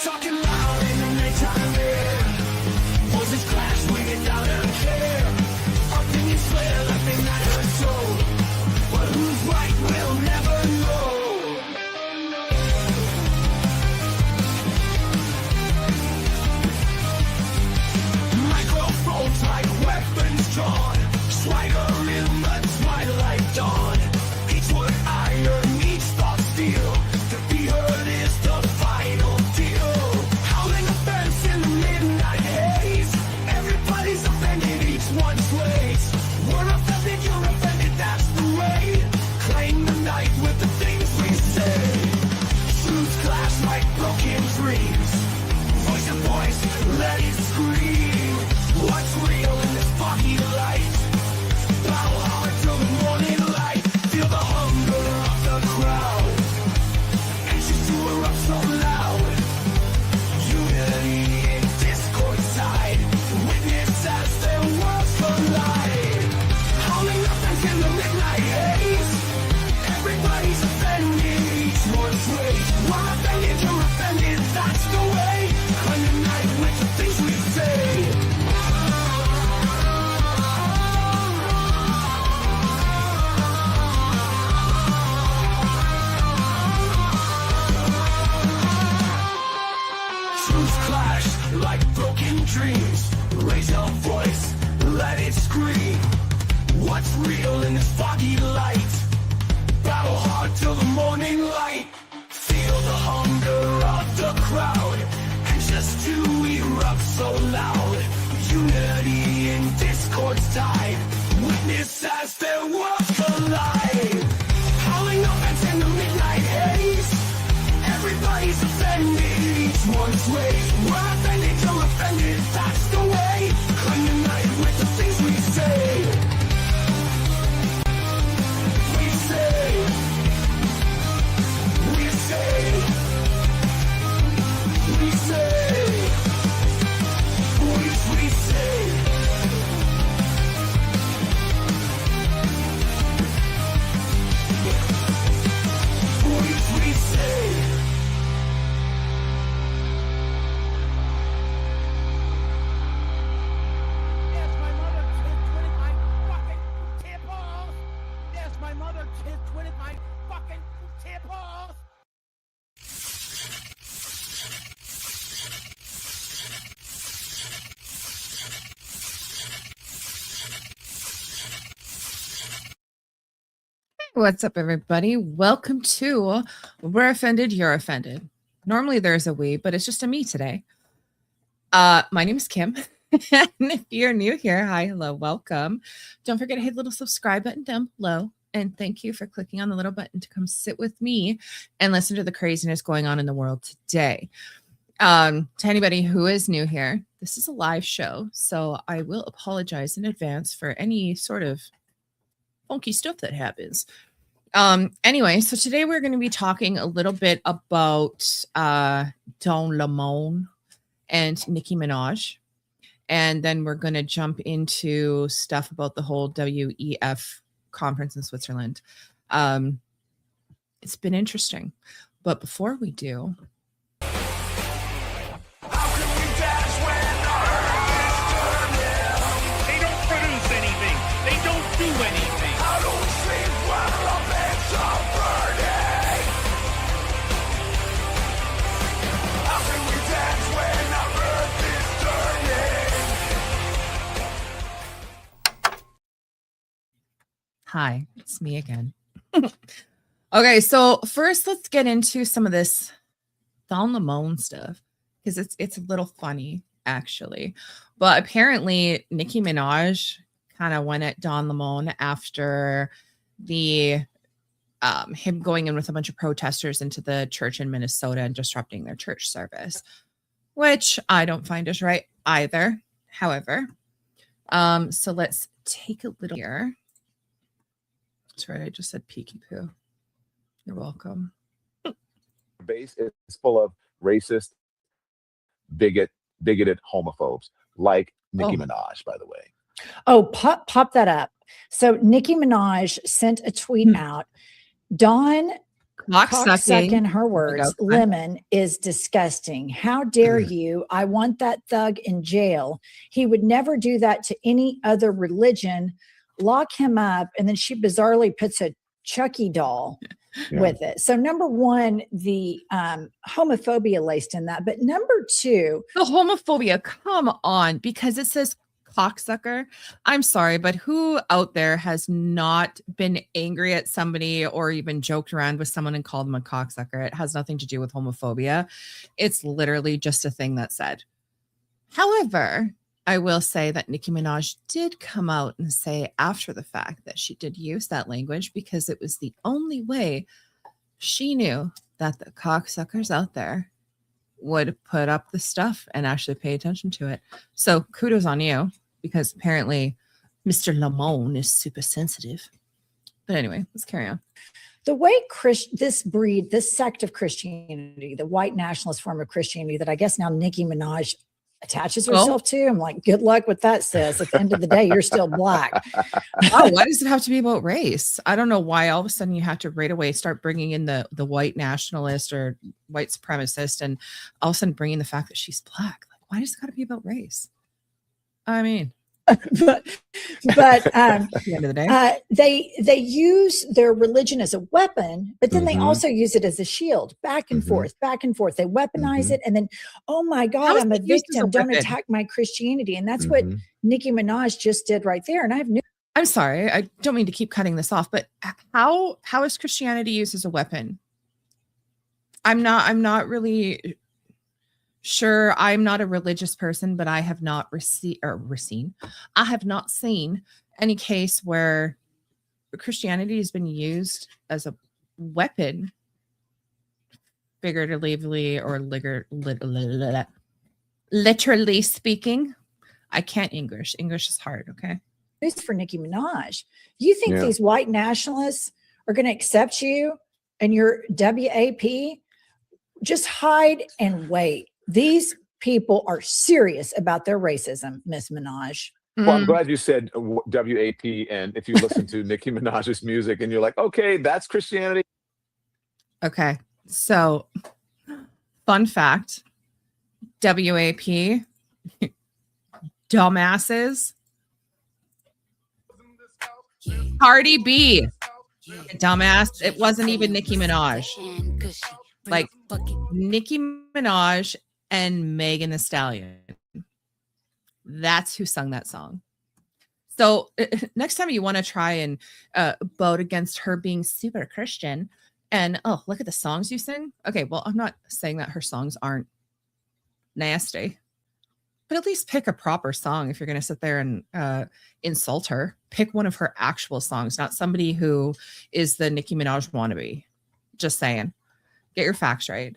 Talking loud in the nighttime air. Voices clash, waiting out of care. Opinions flare like they matter so. But who's right, we'll never know. Microphones like weapons drawn. Swagger in the twilight dawn. Each word iron, each thought steel. To be heard is the final deal. Howling offense in the midnight haze. Everybody's offended, each one sways. We're offended, you're offended, that's the way. Claim the night with the things we say. Truths clash like broken dreams. Voice to voice, let it scream. What's real in this foggy light? Bow hard till the morning light. Feel the hunger of the crowd. Anxious to erupt so loud. Unity in discord side. Witness as their worlds collide. Howling offense in the midnight haze. Everybody's offended, each one sways. We're offended, you're offended, that's the way. Claim the night with the things we say. Truths clash like broken dreams. Raise your voice, let it scream. What's real in this foggy light? Battle hard till the morning light. Feel the hunger of the crowd. Anxious to erupt so loud. Unity in discord's tide. Witness as their worlds collide. Howling offense in the midnight haze. Everybody's offended, each one sways. We're offended, you're offended, that's the way. Claim the night with the things we say. We say. We say. We say. We say. We say. Yes, my mother kissed 25 fucking tipples. Yes, my mother kissed 25 fucking tipples. What's up, everybody? Welcome to We're Offended, You're Offended. Normally there's a we, but it's just a me today. My name is Kim. And if you're new here, hi, hello, welcome. Don't forget to hit the little subscribe button down below. And thank you for clicking on the little button to come sit with me and listen to the craziness going on in the world today. To anybody who is new here, this is a live show, so I will apologize in advance for any sort of funky stuff that happens. Anyway, so today we're going to be talking a little bit about Don Lemon and Nicki Minaj. And then we're going to jump into stuff about the whole WEF conference in Switzerland. It's been interesting. But before we do, They don't produce anything. They don't do anything. I don't sleep when the beds are burning. How can we dance when our earth is turning? hi, it's me again. Okay, so first let's get into some of this Don Lemon stuff because it's a little funny actually. But apparently Nicki Minaj kind of went at Don Lemon after the him going in with a bunch of protesters into the church in Minnesota and disrupting their church service, which I don't find is right either. However, so let's take a little here. That's right, I just said peeky poo. You're welcome. Base is full of racist, bigoted homophobes, like Nicki Minaj, by the way. Oh, pop that up. So Nicki Minaj sent a tweet out. Don Cocksucking, her words, Go. lemon is disgusting. How dare you? I want that thug in jail. He would never do that to any other religion. Lock him up. And then she bizarrely puts a Chucky doll with it. So number one, the homophobia laced in that. But number two, the homophobia, come on, because it says cocksucker. I'm sorry, but who out there has not been angry at somebody or even joked around with someone and called them a cocksucker? It has nothing to do with homophobia. It's literally just a thing that's said. However, I will say that Nicki Minaj did come out and say after the fact that she did use that language because it was the only way she knew that the cocksuckers out there would put up the stuff and actually pay attention to it. So kudos on you, because apparently Mr. Lamone is super sensitive. But anyway, let's carry on. The way this sect of Christianity, the white nationalist form of Christianity that I guess now Nicki Minaj attaches herself to, I'm like, good luck with that, sis. At the end of the day, you're still black. Oh, why does it have to be about race? I don't know why all of a sudden you have to right away start bringing in the white nationalist or white supremacist and all of a sudden bringing the fact that she's black. Like, why does it got to be about race? I mean, but at the end of the day, they use their religion as a weapon, but then they also use it as a shield, back and forth. They weaponize it, and then, oh my God, I'm a victim. Don't attack my Christianity, and that's what Nicki Minaj just did right there. And I'm sorry, I don't mean to keep cutting this off, but how is Christianity used as a weapon? I'm not really sure. I'm not a religious person, but I have not I have not seen any case where Christianity has been used as a weapon, figuratively or literally speaking. I can't English. English is hard. Okay. It's for Nicki Minaj. You think these white nationalists are going to accept you and your WAP? Just hide and wait. These people are serious about their racism, Miss Minaj. Well, I'm glad you said WAP. And if you listen to Nicki Minaj's music and you're like, okay, that's Christianity. Okay. So, fun fact, WAP, dumbasses, Cardi B, dumbass. It wasn't even Nicki Minaj. Like Nicki Minaj and Megan Thee Stallion. That's who sung that song. So next time you want to try and vote against her being super Christian and, oh, look at the songs you sing. Okay, well, I'm not saying that her songs aren't nasty, but at least pick a proper song if you're going to sit there and insult her. Pick one of her actual songs, not somebody who is the Nicki Minaj wannabe. Just saying. Get your facts right.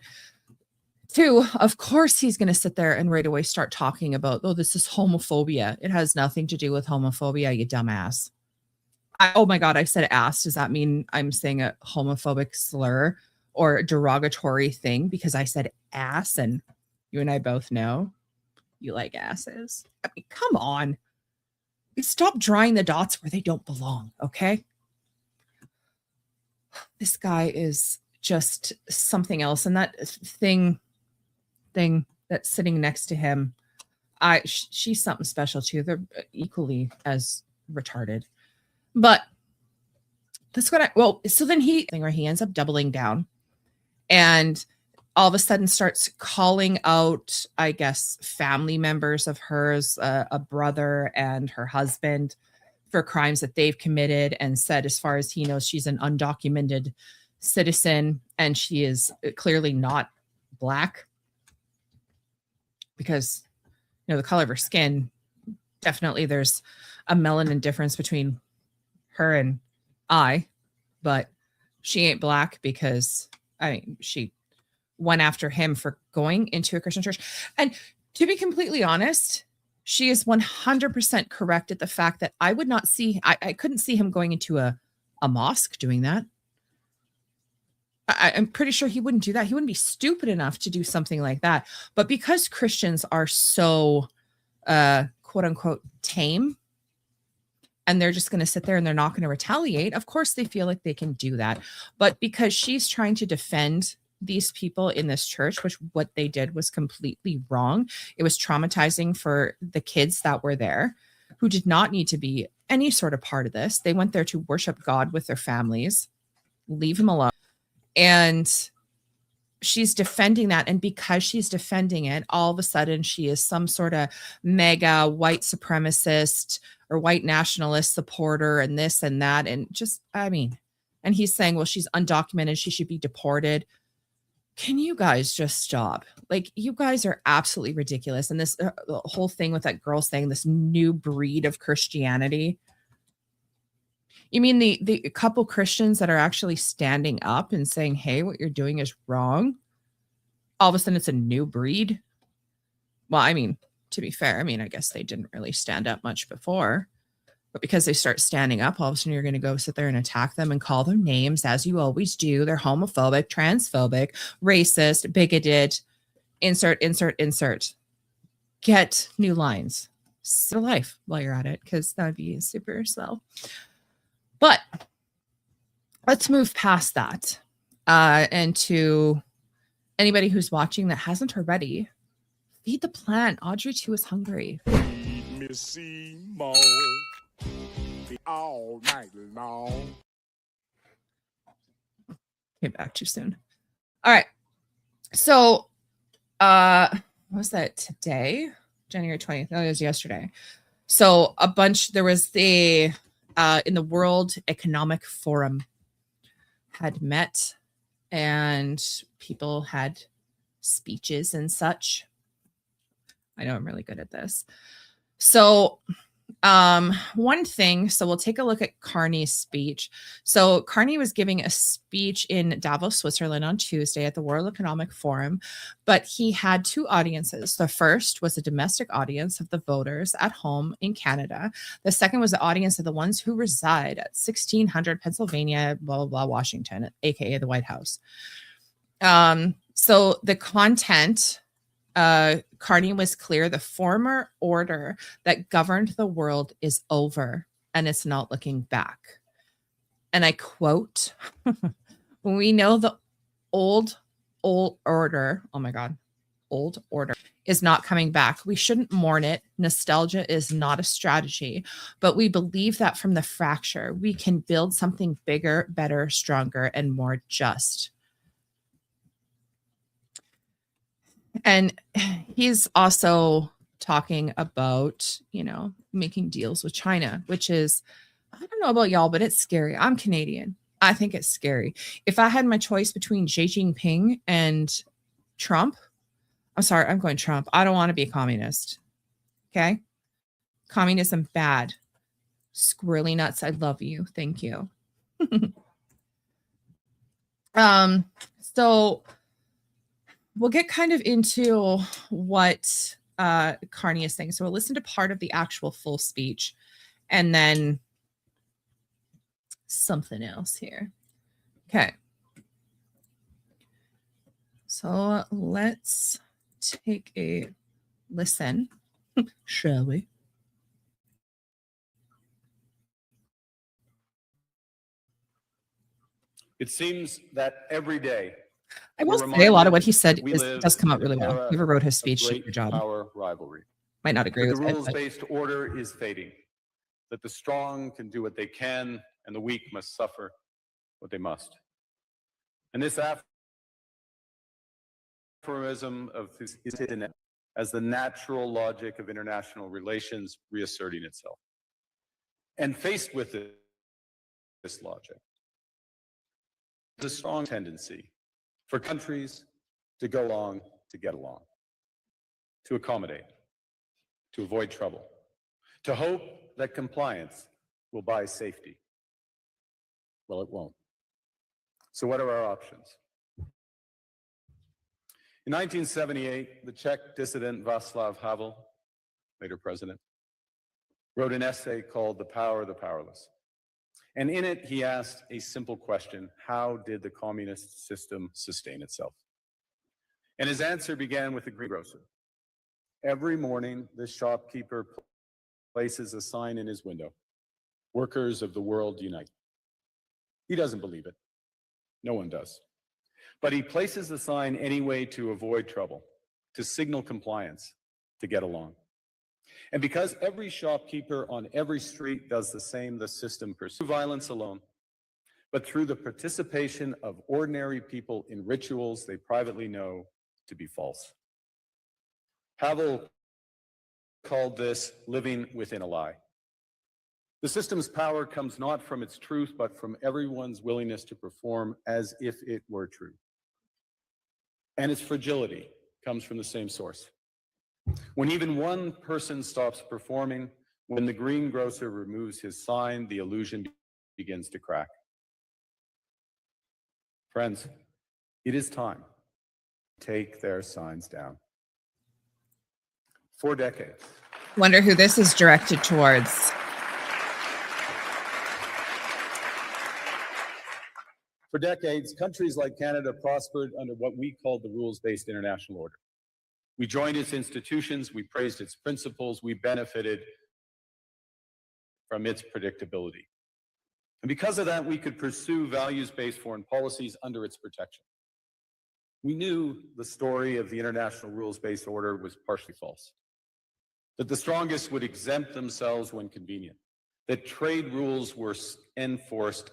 Two, of course, he's going to sit there and right away start talking about, oh, this is homophobia. It has nothing to do with homophobia, you dumbass. Oh my God, I said ass. Does that mean I'm saying a homophobic slur or a derogatory thing because I said ass? And you and I both know you like asses. I mean, come on. Stop drawing the dots where they don't belong, okay? This guy is just something else. And that thing that's sitting next to him, she's something special too. They're equally as retarded. But that's what so then he ends up doubling down and all of a sudden starts calling out, I guess, family members of hers, a brother and her husband, for crimes that they've committed, and said, as far as he knows, she's an undocumented citizen and she is clearly not black because, you know, the color of her skin, definitely there's a melanin difference between her and I, but she ain't black because, I mean, she went after him for going into a Christian church. And to be completely honest, she is 100% correct at the fact that I would not see, I couldn't see him going into a mosque doing that. I'm pretty sure he wouldn't do that. He wouldn't be stupid enough to do something like that. But because Christians are so, quote unquote, tame, and they're just going to sit there and they're not going to retaliate. Of course, they feel like they can do that. But because she's trying to defend these people in this church, which what they did was completely wrong. It was traumatizing for the kids that were there who did not need to be any sort of part of this. They went there to worship God with their families. Leave them alone. And she's defending that. And because she's defending it, all of a sudden she is some sort of mega white supremacist or white nationalist supporter and this and that. And just, I mean, and he's saying, well, she's undocumented. She should be deported. Can you guys just stop? Like, you guys are absolutely ridiculous. And this the whole thing with that girl saying this new breed of Christianity. You mean the couple Christians that are actually standing up and saying, hey, what you're doing is wrong? All of a sudden it's a new breed? Well, I mean, to be fair, I mean, I guess they didn't really stand up much before. But because they start standing up, all of a sudden you're going to go sit there and attack them and call them names, as you always do. They're homophobic, transphobic, racist, bigoted. Insert. Get new lines. Still life while you're at it, because that would be super slow. But let's move past that. And to anybody who's watching that hasn't already, feed the plant. Audrey too is hungry. Missy Mo, all night long. Came back too soon. All right. So what was that today? January 20th. No, it was yesterday. So there was the in the World Economic Forum had met, and people had speeches and such. I know I'm really good at this. So one thing, so we'll take a look at Carney's speech. So Carney was giving a speech in Davos, Switzerland on Tuesday at the World Economic Forum, but he had two audiences. The first was a domestic audience of the voters at home in Canada. The second was the audience of the ones who reside at 1600 Pennsylvania, blah, blah, blah, Washington, aka the White House. So the content, Carney was clear: the former order that governed the world is over and it's not looking back. And I quote, when we know the old order, oh my God, old order is not coming back, we shouldn't mourn it. Nostalgia is not a strategy, but we believe that from the fracture, we can build something bigger, better, stronger, and more just. And he's also talking about, making deals with China, which is, I don't know about y'all, but it's scary. I'm Canadian. I think it's scary. If I had my choice between Xi Jinping and Trump, I'm sorry, I'm going Trump. I don't want to be a communist. Okay? Communism, bad. Squirrely nuts, I love you. Thank you. So we'll get kind of into what Carney is saying. So we'll listen to part of the actual full speech and then something else here. Okay. So let's take a listen, shall we? It seems that every day I will say a lot of what he said does come out really well. Whoever wrote his speech did a good job. Power rivalry. Might not agree with the it. rules-based order is fading. That the strong can do what they can, and the weak must suffer what they must. And this aphorism of is hidden as the natural logic of international relations reasserting itself. And faced with this logic, there's a strong tendency for countries to go along to get along, to accommodate, to avoid trouble, to hope that compliance will buy safety. Well, it won't. So what are our options? In 1978, the Czech dissident Václav Havel, later president, wrote an essay called The Power of the Powerless. And in it, he asked a simple question: how did the communist system sustain itself? And his answer began with a greengrocer. Every morning, the shopkeeper places a sign in his window. Workers of the world unite. He doesn't believe it. No one does. But he places the sign anyway to avoid trouble, to signal compliance, to get along. And because every shopkeeper on every street does the same, the system pursues violence alone, but through the participation of ordinary people in rituals they privately know to be false. Havel called this living within a lie. The system's power comes not from its truth, but from everyone's willingness to perform as if it were true. And its fragility comes from the same source. When even one person stops performing, when the greengrocer removes his sign, the illusion begins to crack. Friends, it is time to take their signs down. 4 decades. Wonder who this is directed towards. For decades, countries like Canada prospered under what we called the rules-based international order. We joined its institutions, we praised its principles, we benefited from its predictability. And because of that, we could pursue values-based foreign policies under its protection. We knew the story of the international rules-based order was partially false, that the strongest would exempt themselves when convenient, that trade rules were enforced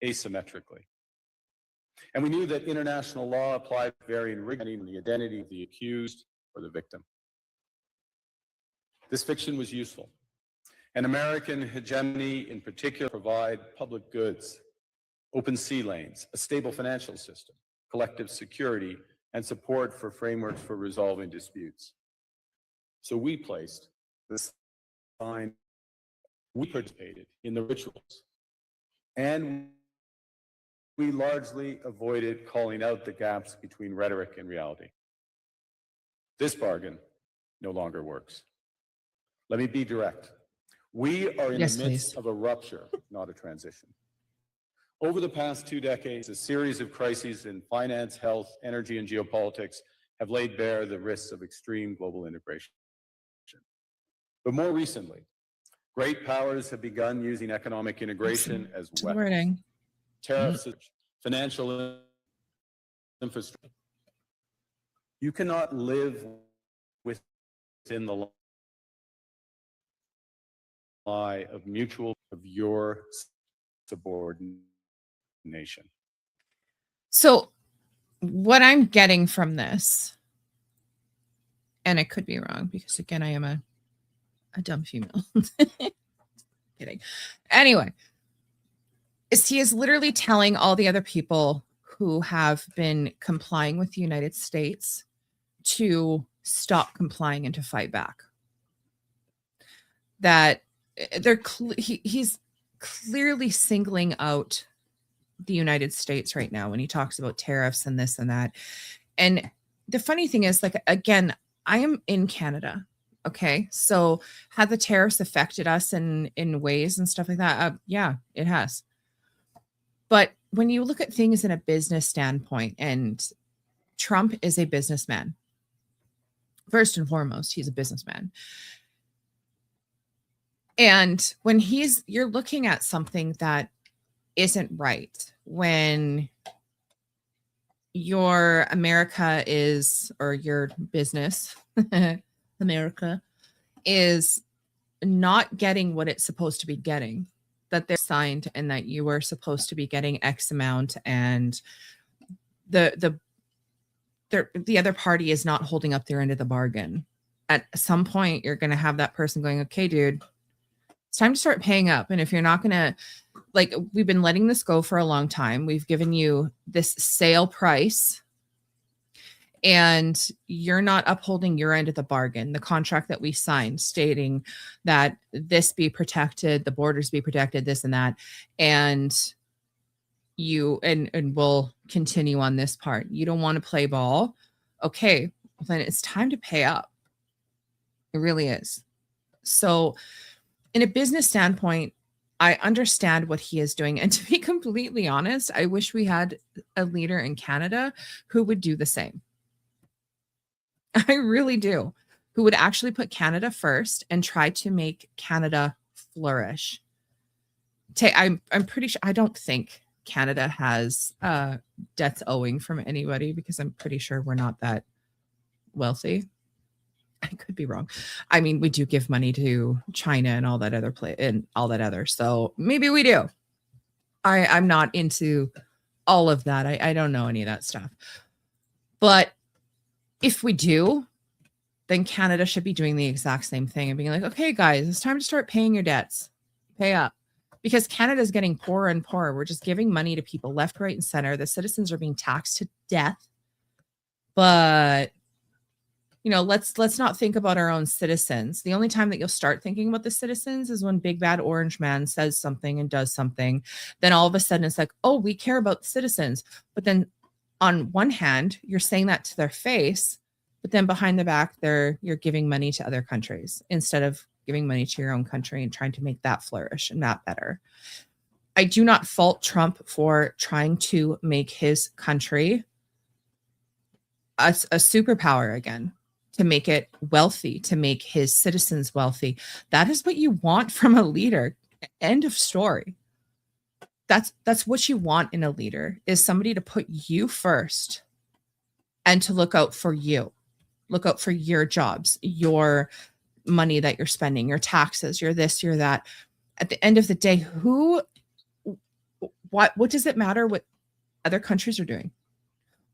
asymmetrically. And we knew that international law applied varying rigors in the identity of the accused or the victim. This fiction was useful. And American hegemony in particular provide public goods, open sea lanes, a stable financial system, collective security, and support for frameworks for resolving disputes. So we placed this sign, we participated in the rituals, and we largely avoided calling out the gaps between rhetoric and reality. This bargain no longer works. Let me be direct. We are in Yes, the midst please. of a rupture, not a transition. Over the past 2 decades, a series of crises in finance, health, energy, and geopolitics have laid bare the risks of extreme global integration. But more recently, great powers have begun using economic integration as To the weapons. wording. Tariffs, financial infrastructure. You cannot live within the lie of mutual of your subordination. So, what I'm getting from this, and I could be wrong because, again, I am a dumb female. Kidding. Anyway, is he is literally telling all the other people who have been complying with the United States to stop complying and to fight back. That he's clearly singling out the United States right now when he talks about tariffs and this and that. And the funny thing is, like, again, I am in Canada. Okay. So have the tariffs affected us in ways and stuff like that? Yeah, it has. But when you look at things in a business standpoint, and Trump is a businessman, first and foremost, he's a businessman. And when you're looking at something that isn't right, when your America is, or your business, America, is not getting what it's supposed to be getting, that they're signed and that you are supposed to be getting X amount, and the other party is not holding up their end of the bargain. At some point, you're going to have that person going, okay, dude, it's time to start paying up. And if you're not going to, like, we've been letting this go for a long time. We've given you this sale price and you're not upholding your end of the bargain, the contract that we signed stating that this be protected, the borders be protected, this and that. And you, and we'll continue on this part. You don't want to play ball. Okay, well, then it's time to pay up. It really is. So in a business standpoint, I understand what he is doing. And to be completely honest, I wish we had a leader in Canada who would do the same. I really do. Who would actually put Canada first and try to make Canada flourish. I'm pretty sure, I don't think Canada has debts owing from anybody, because I'm pretty sure we're not that wealthy. I could be wrong. I mean, we do give money to China and all that other, so maybe we do. I'm not into all of that. I don't know any of that stuff. But if we do, then Canada should be doing the exact same thing and being like, okay, guys, it's time to start paying your debts. Pay up. Because Canada is getting poorer and poorer. We're just giving money to people left, right, and center. The citizens are being taxed to death. But let's not think about our own citizens. The only time that you'll start thinking about the citizens is when Big Bad Orange Man says something and does something. Then all of a sudden it's like, oh, we care about the citizens. But then on one hand, you're saying that to their face, but then behind the back, you're giving money to other countries instead of giving money to your own country and trying to make that flourish and that better. I do not fault Trump for trying to make his country a superpower again, to make it wealthy, to make his citizens wealthy. That is what you want from a leader. End of story. That's what you want in a leader, is somebody to put you first and to look out for you. Look out for your jobs, your money that you're spending, your taxes, your this, your that. At the end of the day, what does it matter what other countries are doing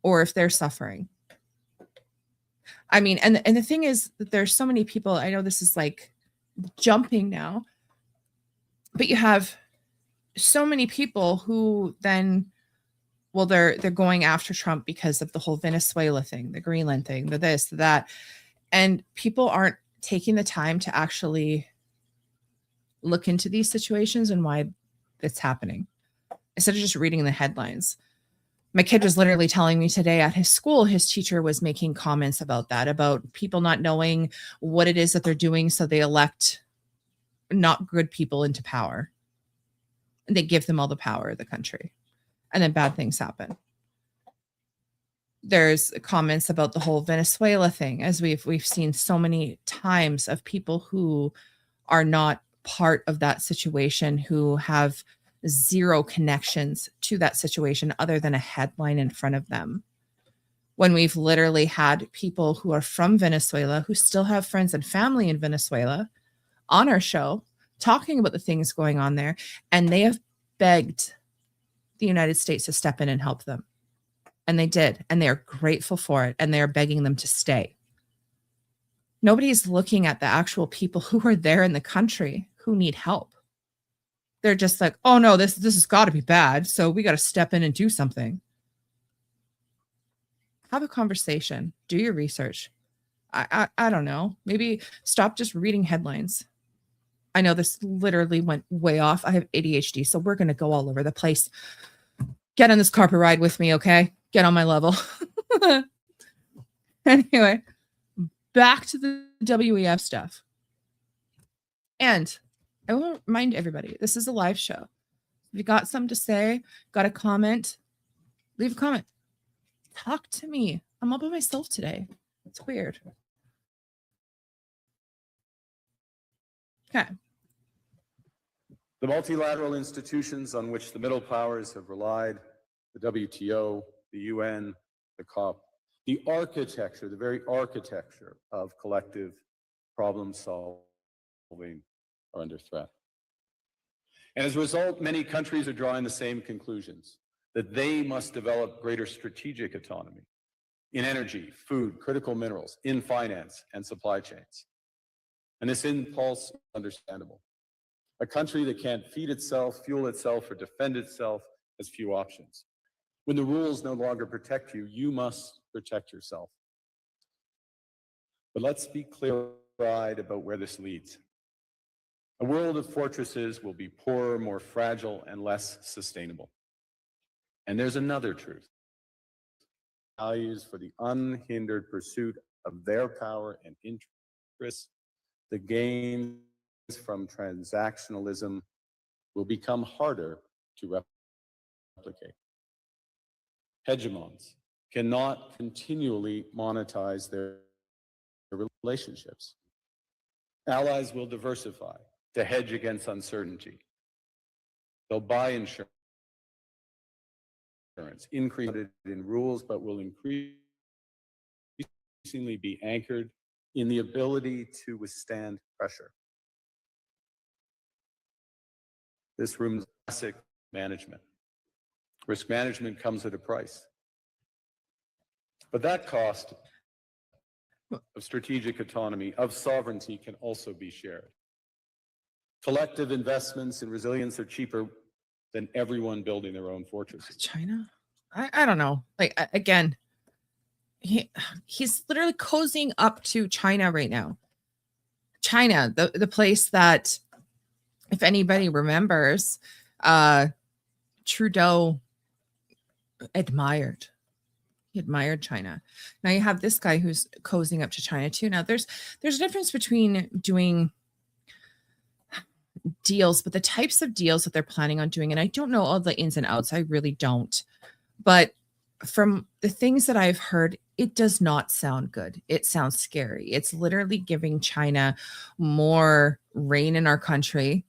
or if they're suffering? I mean, and the thing is that there's so many people, I know this is like jumping now, but you have so many people who then, well, they're going after Trump because of the whole Venezuela thing, the Greenland thing, the this, the that. And people aren't taking the time to actually look into these situations and why it's happening, instead of just reading the headlines. My kid was literally telling me today at his school, his teacher was making comments about that, about people not knowing what it is that they're doing. So they elect not good people into power and they give them all the power of the country. And then bad things happen. There's comments about the whole Venezuela thing, as we've seen so many times, of people who are not part of that situation, who have zero connections to that situation other than a headline in front of them. When we've literally had people who are from Venezuela, who still have friends and family in Venezuela, on our show, talking about the things going on there, and they have begged the United States to step in and help them. And they did, and they are grateful for it, and they are begging them to stay. Nobody's looking at the actual people who are there in the country who need help. They're just like, oh no, this has got to be bad, so we got to step in and do something. Have a conversation. Do your research. I don't know. Maybe stop just reading headlines. I know this literally went way off. I have ADHD, so we're going to go all over the place. Get on this carpet ride with me, okay? Get on my level. Anyway, back to the WEF stuff. And I want to remind everybody, this is a live show. If you got something to say, got a comment, leave a comment. Talk to me. I'm all by myself today. It's weird. Okay. The multilateral institutions on which the middle powers have relied, the WTO, the UN, the COP, the architecture, the very architecture of collective problem solving are under threat. And as a result, many countries are drawing the same conclusions, that they must develop greater strategic autonomy in energy, food, critical minerals, in finance and supply chains. And this impulse is understandable. A country that can't feed itself, fuel itself, or defend itself has few options. When the rules no longer protect you, you must protect yourself. But let's be clear-eyed about where this leads. A world of fortresses will be poorer, more fragile, and less sustainable. And there's another truth. Values for the unhindered pursuit of their power and interests, the gains from transactionalism will become harder to replicate. Hegemons cannot continually monetize their relationships. Allies will diversify to hedge against uncertainty. They'll buy insurance, increase it in rules, but will increasingly be anchored in the ability to withstand pressure. This room's classic management. Risk management comes at a price. But that cost of strategic autonomy, of sovereignty, can also be shared. Collective investments in resilience are cheaper than everyone building their own fortresses. China? I don't know. Like, again, he's literally cozying up to China right now. China, the place that, if anybody remembers, Trudeau admired. He admired China. Now you have this guy who's cozying up to China too. Now there's a difference between doing deals, but the types of deals that they're planning on doing, and I don't know all the ins and outs. I really don't. But from the things that I've heard, it does not sound good. It sounds scary. It's literally giving China more reign in our country,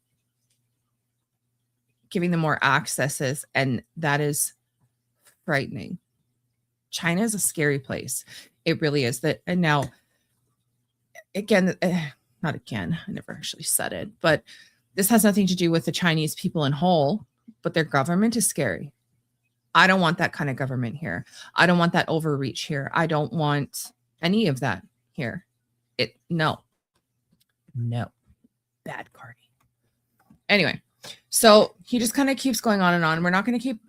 giving them more accesses, and that is frightening. China is a scary place. It really is. That, and now, again, not again, I never actually said it, but this has nothing to do with the Chinese people in whole, but their government is scary. I don't want that kind of government here. I don't want that overreach here. I don't want any of that here. No, bad Cardi. Anyway, so he just kind of keeps going on and on. We're not going to keep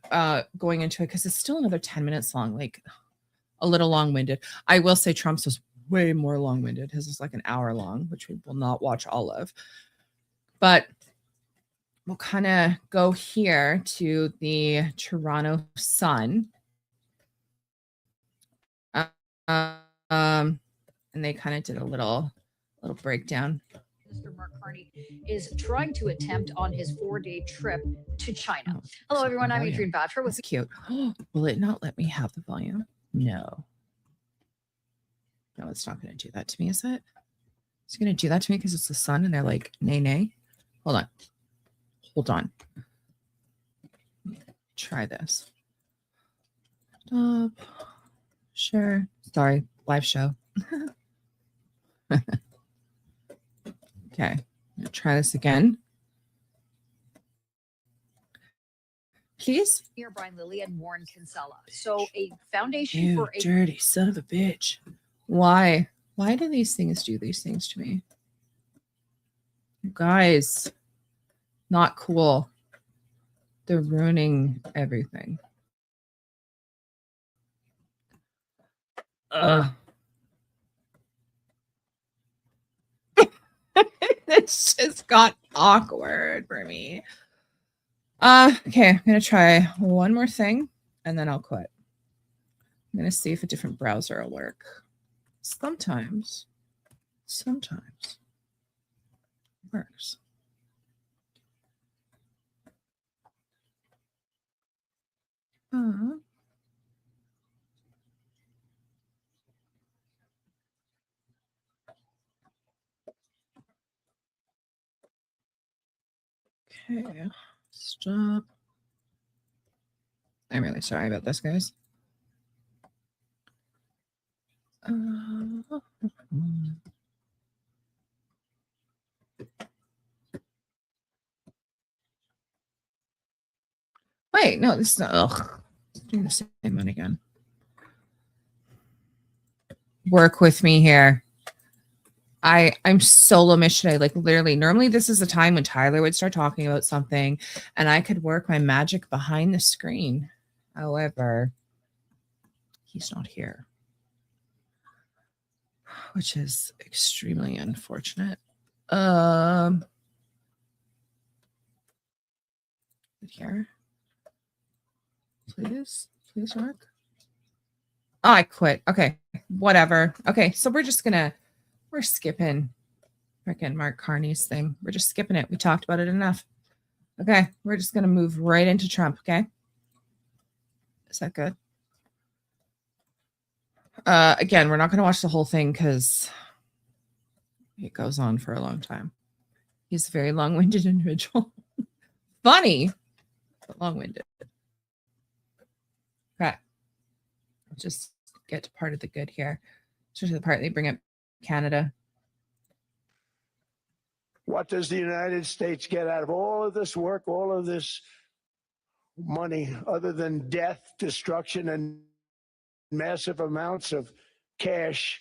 going into it because it's still another 10 minutes long, like a little long-winded. I will say Trump's was way more long-winded. His is like an hour long, which we will not watch all of. But we'll kind of go here to the Toronto Sun. And they kind of did a little breakdown. Mr. Mark Carney is trying to attempt on his 4-day trip to China. Hello, everyone. I'm Adrienne Batcher with That's cute. Will it not let me have the volume? No, it's not going to do that to me, is it? It's going to do that to me because it's the Sun and they're like, nay. Hold on. Try this. Stop. Sure. Sorry. Live show. Okay. I'm going to try this again. Please. Here, Brian Lilly and Warren Kinsella. So a foundation You for a dirty son of a bitch. Why? Why do these things do these things to me? You guys, not cool. They're ruining everything. This just got awkward for me. Okay, I'm gonna try one more thing and then I'll quit. I'm gonna see if a different browser will work. Sometimes it works. Okay, stop. I'm really sorry about this, guys. Wait, no, this is not. Ugh, doing the same one again. Work with me here. I'm solo mission today. Like literally, normally this is the time when Tyler would start talking about something and I could work my magic behind the screen. However, he's not here, which is extremely unfortunate. Here. Please work. Oh, I quit. Okay, whatever. Okay, so we're skipping freaking Mark Carney's thing. We're just skipping it. We talked about it enough. Okay, we're just gonna move right into Trump. Okay, is that good? Again, we're not gonna watch the whole thing because it goes on for a long time. He's a very long-winded individual. Funny, long-winded. Okay. Let's just get to part of the good here. Especially the part they bring up Canada. What does the United States get out of all of this work, all of this money, other than death, destruction, and massive amounts of cash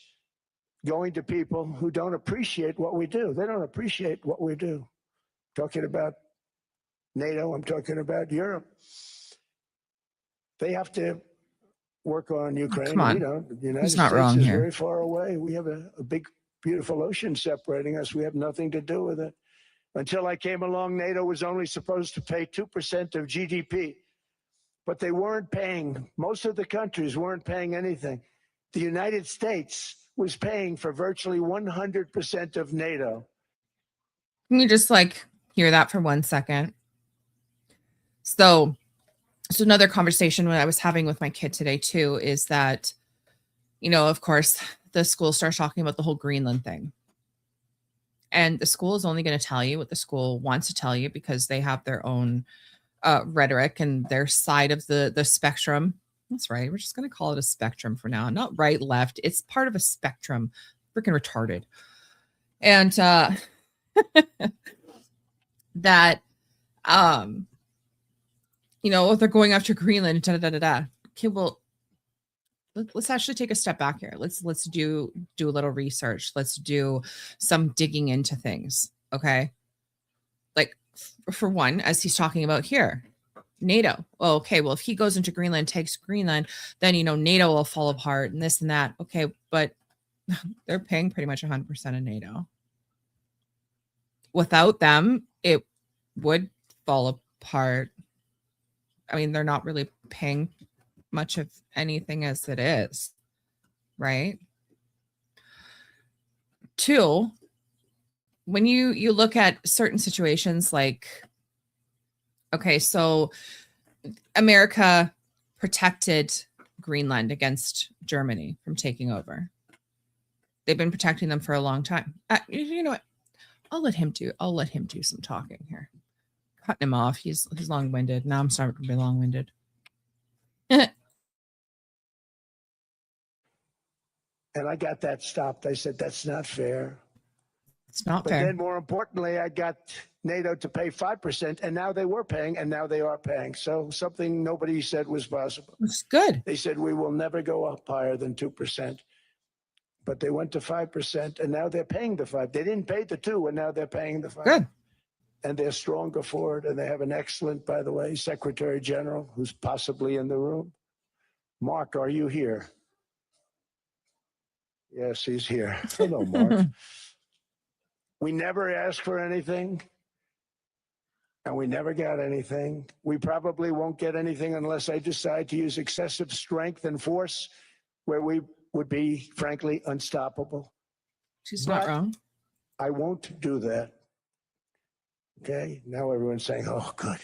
going to people who don't appreciate what we do? They don't appreciate what we do. Talking about NATO, I'm talking about Europe. They have to work on Ukraine. Come on. We don't. The United He's not States wrong is here. very far away. We have a big, beautiful ocean separating us. We have nothing to do with it. Until I came along, NATO was only supposed to pay 2% of GDP, but they weren't paying. Most of the countries weren't paying anything. The United States was paying for virtually 100% of NATO. Can you just like hear that for 1 second? So another conversation when I was having with my kid today too is that, you know, of course, the school starts talking about the whole Greenland thing. And the school is only going to tell you what the school wants to tell you because they have their own rhetoric and their side of the spectrum. That's right. We're just going to call it a spectrum for now. Not right, left. It's part of a spectrum. Freaking retarded. And that, you know, they're going after Greenland. Okay, well, let's actually take a step back here. Let's do a little research. Let's do some digging into things. Okay. Like for one, as he's talking about here, NATO. Oh, okay. Well, if he goes into Greenland, takes Greenland, then, you know, NATO will fall apart and this and that. Okay. But they're paying pretty much 100% of NATO. Without them, it would fall apart. I mean, they're not really paying much of anything as it is, right? Two, when you look at certain situations like, okay, so America protected Greenland against Germany from taking over. They've been protecting them for a long time. You know what? I'll let him do some talking here. Cutting him off. He's long-winded. Now I'm starting to be long-winded. And I got that stopped. I said, that's not fair. It's not But fair. then more importantly, I got NATO to pay 5%, and now they were paying, and now they are paying. So something nobody said was possible. It's good. They said, we will never go up higher than 2%. But they went to 5%, and now they're paying the 5. They didn't pay the 2, and now they're paying the 5. Good. And they're stronger for it. And they have an excellent, by the way, Secretary General, who's possibly in the room. Mark, are you here? Yes, he's here. Hello, Mark. We never asked for anything, and we never got anything. We probably won't get anything unless I decide to use excessive strength and force, where we would be, frankly, unstoppable. She's not wrong. I won't do that. Okay, now everyone's saying, oh, good.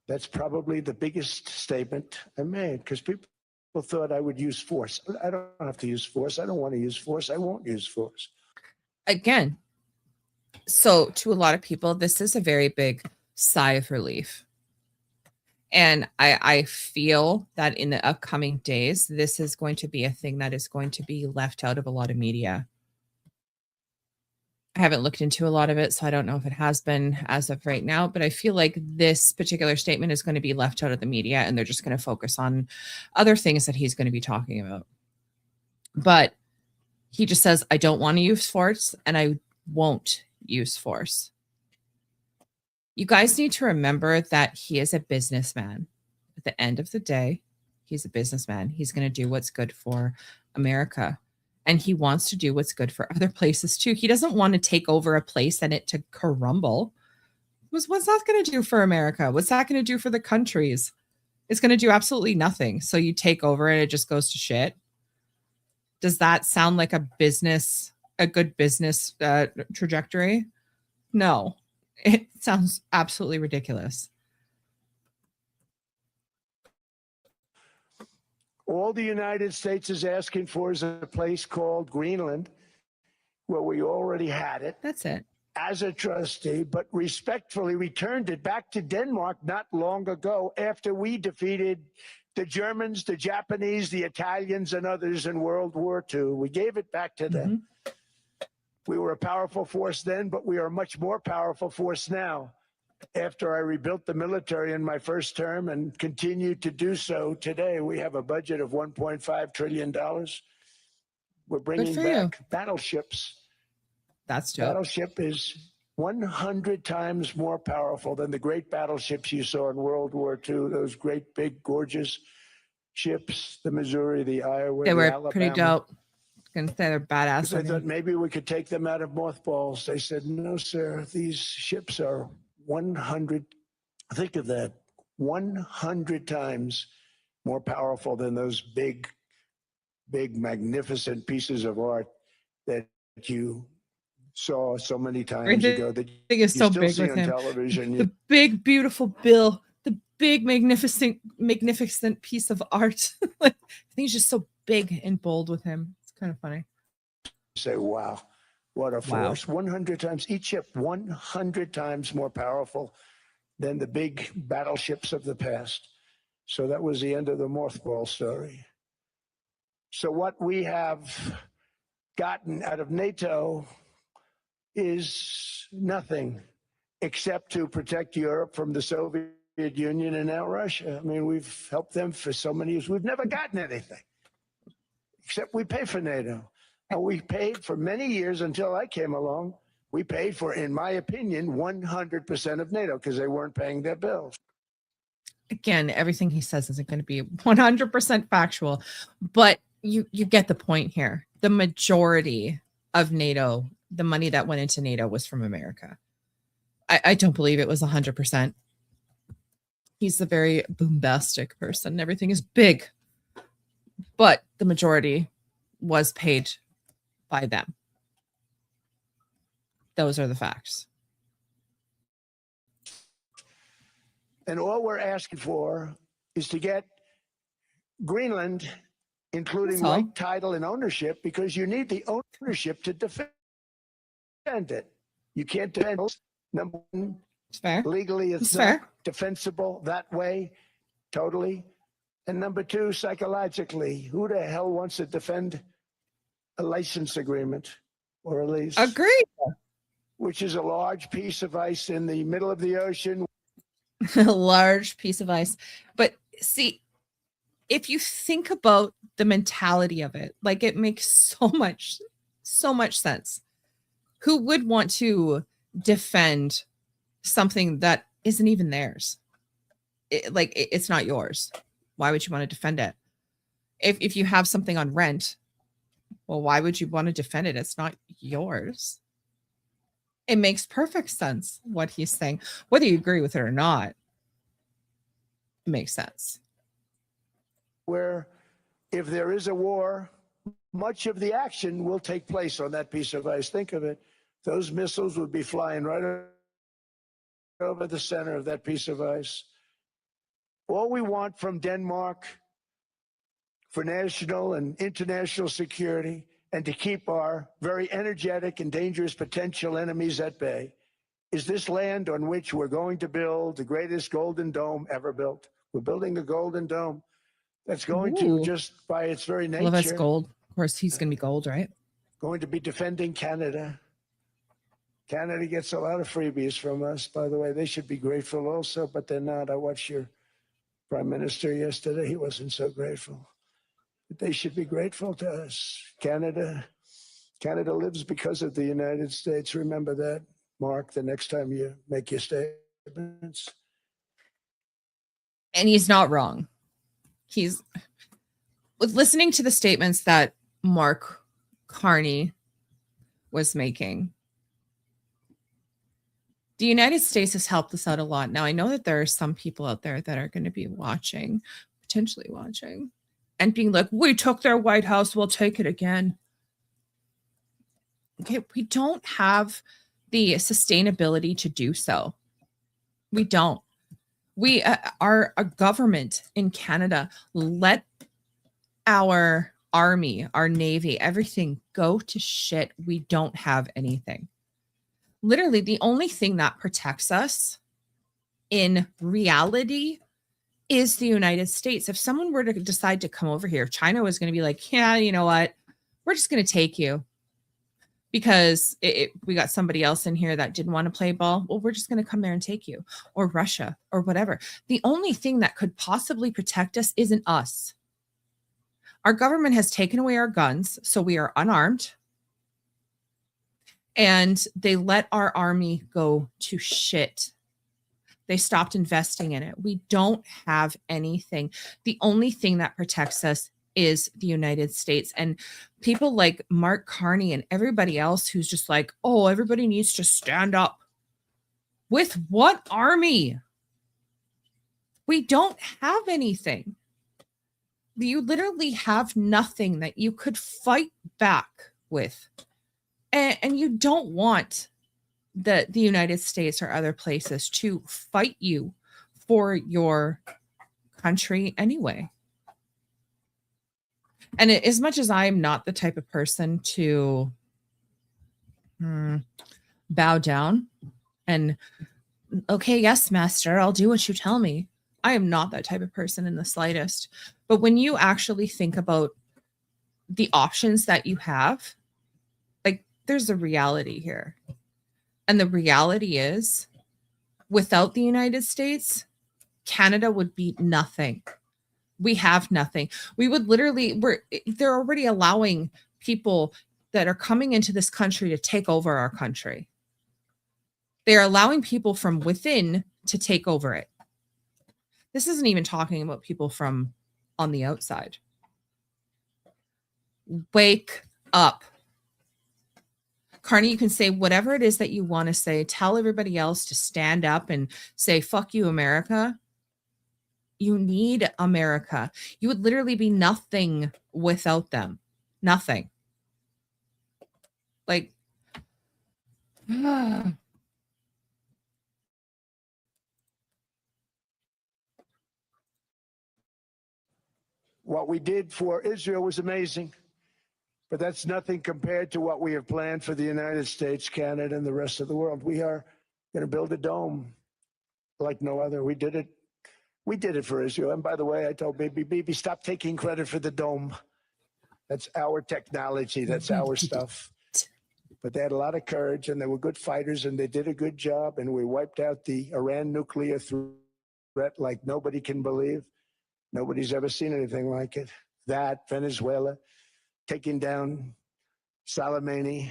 That's probably the biggest statement I made, because people thought I would use force. I don't have to use force. I don't want to use force. I won't use force. Again, so to a lot of people, this is a very big sigh of relief. And I feel that in the upcoming days, this is going to be a thing that is going to be left out of a lot of media. I haven't looked into a lot of it, so I don't know if it has been as of right now, but I feel like this particular statement is going to be left out of the media and they're just going to focus on other things that he's going to be talking about. But he just says, I don't want to use force and I won't use force. You guys need to remember that he is a businessman. At the end of the day, he's a businessman. He's going to do what's good for America. And he wants to do what's good for other places too. He doesn't want to take over a place and it to crumble. What's that going to do for America? What's that going to do for the countries? It's going to do absolutely nothing. So you take over and it just goes to shit. Does that sound like a good business trajectory? No, it sounds absolutely ridiculous. All the United States is asking for is a place called Greenland, where we already had it. That's it. as a trustee, but respectfully returned it back to Denmark not long ago after we defeated the Germans, the Japanese, the Italians, and others in World War II. We gave it back to them. We were a powerful force then, but we are a much more powerful force now. After I rebuilt the military in my first term and continue to do so today, we have a budget of $1.5 trillion. We're bringing for back battleships. That's dope. Battleship is 100 times more powerful than the great battleships you saw in World War II, those great, big, gorgeous ships, the Missouri, the Iowa, They the were Alabama. pretty dope. Gonna say they're badass. Because I thought maybe we could take them out of mothballs. They said, no, sir, these ships are 100, think of that, 100 times more powerful than those big, big, magnificent pieces of art that you saw so many times ago that you thing is so still big see with on him. television. The big, beautiful bill, the big, magnificent piece of art. Like, I think he's just so big and bold with him. It's kind of funny. Say, wow, what a force. 100 times, each ship 100 times more powerful than the big battleships of the past. So that was the end of the mothball story. So what we have gotten out of NATO is nothing except to protect Europe from the Soviet Union and now Russia. I mean, we've helped them for so many years. We've never gotten anything except we pay for NATO. And we paid for many years until I came along. We paid for, in my opinion, 100% of NATO because they weren't paying their bills. Again, everything he says isn't going to be 100% factual, but you get the point here. The majority of NATO, the money that went into NATO was from America. I don't believe it was 100%. He's a very bombastic person. Everything is big, but the majority was paid by them. Those are the facts. And all we're asking for is to get Greenland, including That's all. right title and ownership, because you need the ownership to defend it. You can't defend it. Number one, It's fair. legally it's It's not fair. defensible that way, totally. And number two, psychologically, who the hell wants to defend a license agreement or a lease? Agreed. Which is a large piece of ice in the middle of the ocean. A large piece of ice. But see, if you think about the mentality of it, like, it makes so much sense. Who would want to defend something that isn't even theirs? It's not yours. Why would you want to defend it? If you have something on rent, well, why would you want to defend it? It's not yours. It makes perfect sense what he's saying. Whether you agree with it or not, it makes sense. Where if there is a war, much of the action will take place on that piece of ice. Think of it. Those missiles would be flying right over the center of that piece of ice. All we want from Denmark for national and international security and to keep our very energetic and dangerous potential enemies at bay is this land on which we're going to build the greatest golden dome ever built. We're building a golden dome that's going to, Ooh. just by its very Well, that's nature, gold. Of course, he's going to be gold, right? going to be defending Canada. Canada gets a lot of freebies from us, by the way. They should be grateful also, but they're not. I watched your Prime Minister yesterday. He wasn't so grateful. But they should be grateful to us. Canada lives because of the United States. Remember that, Mark, the next time you make your statements. And he's not wrong. He's with listening to the statements that Mark Carney was making. The United States has helped us out a lot. Now, I know that there are some people out there that are going to be watching, potentially watching, and being like, we took their White House, we'll take it again. Okay, we don't have the sustainability to do so. We don't. We our government in Canada let our army, our navy, everything go to shit. We don't have anything. literally the only thing that protects us in reality is the United States. If someone were to decide to come over here, China was going to be like, yeah, you know what? We're just going to take you because we got somebody else in here that didn't want to play ball. Well, we're just going to come there and take you, or Russia or whatever. The only thing that could possibly protect us isn't us. Our government has taken away our guns, so we are unarmed. And they let our army go to shit. They stopped investing in it. We don't have anything. The only thing that protects us is the United States. And people like Mark Carney and everybody else who's just like, oh, everybody needs to stand up. With what army? We don't have anything. You literally have nothing that you could fight back with. And you don't want the United States or other places to fight you for your country anyway. And as much as I'm not the type of person to bow down and, okay, yes, master, I'll do what you tell me. I am not that type of person in the slightest. But when you actually think about the options that you have, like, there's a reality here. And the reality is, without the United States, Canada would be nothing. We have nothing. We would literally, they're already allowing people that are coming into this country to take over our country. They're allowing people from within to take over it. This isn't even talking about people from on the outside. Wake up. Carney, you can say whatever it is that you want to say. Tell everybody else to stand up and say, fuck you, America. You need America. You would literally be nothing without them. Nothing. Like, What we did for Israel was amazing, but that's nothing compared to what we have planned for the United States, Canada, and the rest of the world. We are going to build a dome like no other. We did it. We did it for Israel. And by the way, I told Bibi, stop taking credit for the dome. That's our technology. That's our stuff. But they had a lot of courage, and they were good fighters, and they did a good job. And we wiped out the Iran nuclear threat like nobody can believe. Nobody's ever seen anything like it. That, Venezuela, taking down Soleimani,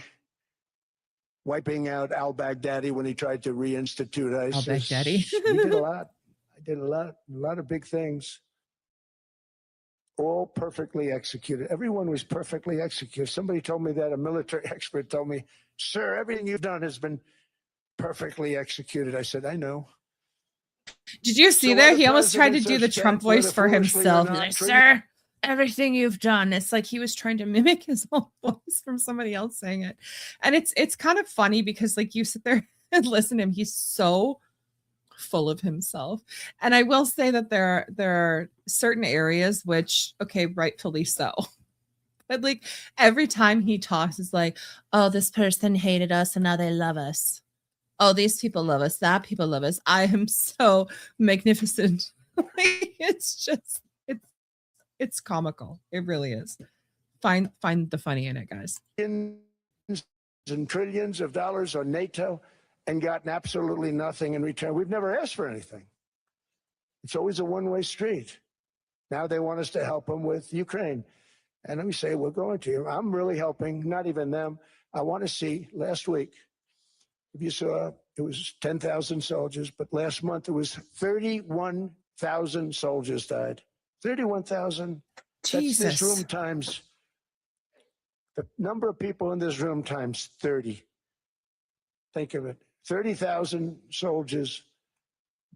wiping out al-Baghdadi when he tried to reinstitute ISIS. Al-Baghdadi. We did a lot. I did a lot of big things. All perfectly executed. Everyone was perfectly executed. Somebody told me that, a military expert told me, sir, everything you've done has been perfectly executed. I said, I know. Did you see there? He almost tried to do the Trump voice for himself. Like, sir, everything you've done. It's like he was trying to mimic his own voice from somebody else saying it. And it's kind of funny because like you sit there and listen to him. He's so full of himself. And I will say that there are certain areas which, okay, rightfully so. But like every time he talks, it's like, oh, this person hated us and now they love us. Oh, these people love us. That people love us. I am so magnificent. It's just, it's comical. It really is. Find the funny in it, guys. And trillions of dollars on NATO and gotten absolutely nothing in return. We've never asked for anything. It's always a one-way street. Now they want us to help them with Ukraine. And let me say, we're going to. I'm really helping, not even them. I want to see, last week, if you saw, it was 10,000 soldiers, but last month it was 31,000 soldiers died. 31,000. Jesus. That's this room times, the number of people in this room times 30. Think of it. 30,000 soldiers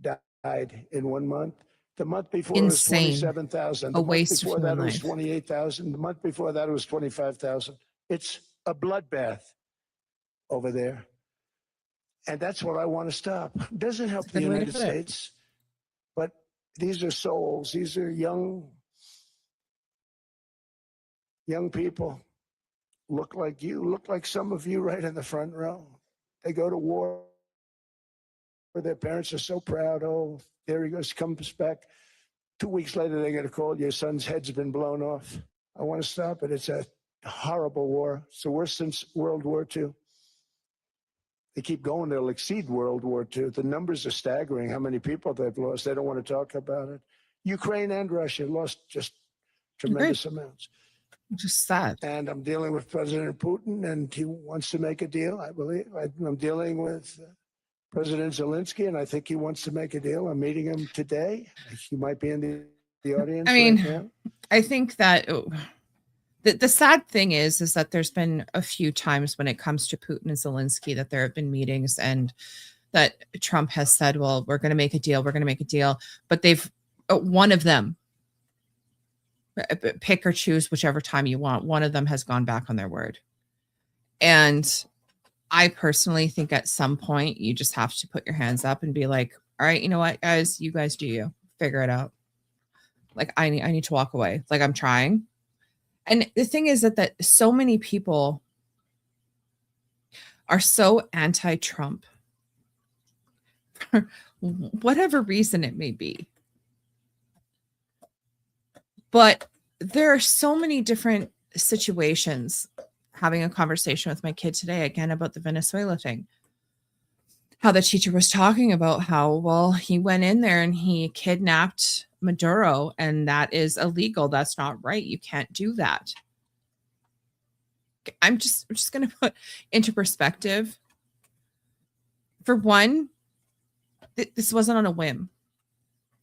died in 1 month. The month before Insane. it was 27,000. The A month waste of before that human it was life. 28,000. The month before that it was 25,000. It's a bloodbath over there. And that's what I want to stop. It doesn't help the Good way to United put it. States, but these are souls. These are young people. Look like you, look like some of you right in the front row. They go to war. Their parents are so proud. Oh, there he goes, comes back. 2 weeks later, they get a call. Your son's head's been blown off. I want to stop it. It's a horrible war. It's the worst since World War II. They keep going. They'll exceed World War II. The numbers are staggering, how many people they've lost. They don't want to talk about it. Ukraine and Russia lost just tremendous amounts. Just sad. And I'm dealing with President Putin, and he wants to make a deal, I believe. I'm dealing with President Zelensky, and I think he wants to make a deal. I'm meeting him today. He might be in the audience I mean, right now. I think that the sad thing is that there's been a few times when it comes to Putin and Zelensky that there have been meetings and that Trump has said, well, we're going to make a deal. We're going to make a deal. But they've, one of them, pick or choose whichever time you want, one of them has gone back on their word. And I personally think at some point you just have to put your hands up and be like, all right, you know what, guys, you guys do you. Figure it out. Like, I need to walk away. Like, I'm trying. And the thing is that so many people are so anti-Trump for whatever reason it may be. But there are so many different situations. Having a conversation with my kid today, again, about the Venezuela thing. How the teacher was talking about how, well, he went in there and he kidnapped Maduro, and that is illegal. That's not right. You can't do that. I'm just going to put into perspective. For one, this wasn't on a whim.